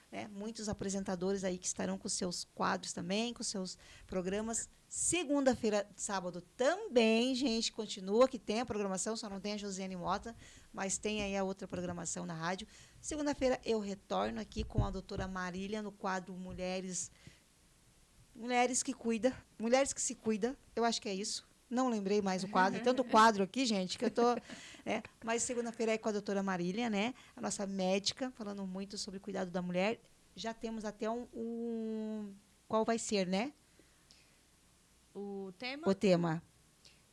Né? Muitos apresentadores aí que estarão com seus quadros também, com seus programas. Segunda-feira, sábado também, gente, continua que tem a programação, só não tem a Josiane Mota, mas tem aí a outra programação na rádio. Segunda-feira eu retorno aqui com a doutora Marília no quadro Mulheres que Cuida, Mulheres que se Cuida, eu acho que é isso. Não lembrei mais o quadro, tanto quadro aqui, gente, que eu tô... Mas segunda-feira é com a doutora Marília, né? A nossa médica, falando muito sobre o cuidado da mulher. Já temos até qual vai ser, né? O tema? O tema.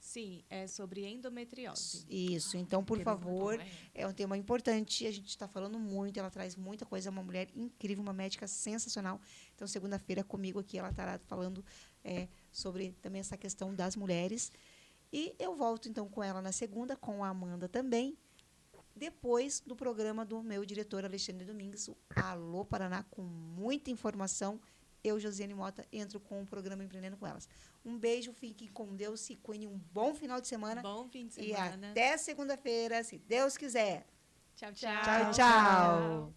Sim, é sobre endometriose. Isso, então, por tema favor, muito bom, é um tema importante, a gente está falando muito, ela traz muita coisa, é uma mulher incrível, uma médica sensacional. Então, segunda-feira, comigo aqui, ela estará falando sobre também essa questão das mulheres. E eu volto, então, com ela na segunda, com a Amanda também, depois do programa do meu diretor, Alexandre Domingues, o Alô Paraná, com muita informação. Eu, Josiane Mota, entro com o programa Empreendendo com Elas. Um beijo, fiquem com Deus, se cuidem, um bom final de semana. Bom fim de E semana. até segunda-feira, se Deus quiser. Tchau, tchau. Tchau, tchau.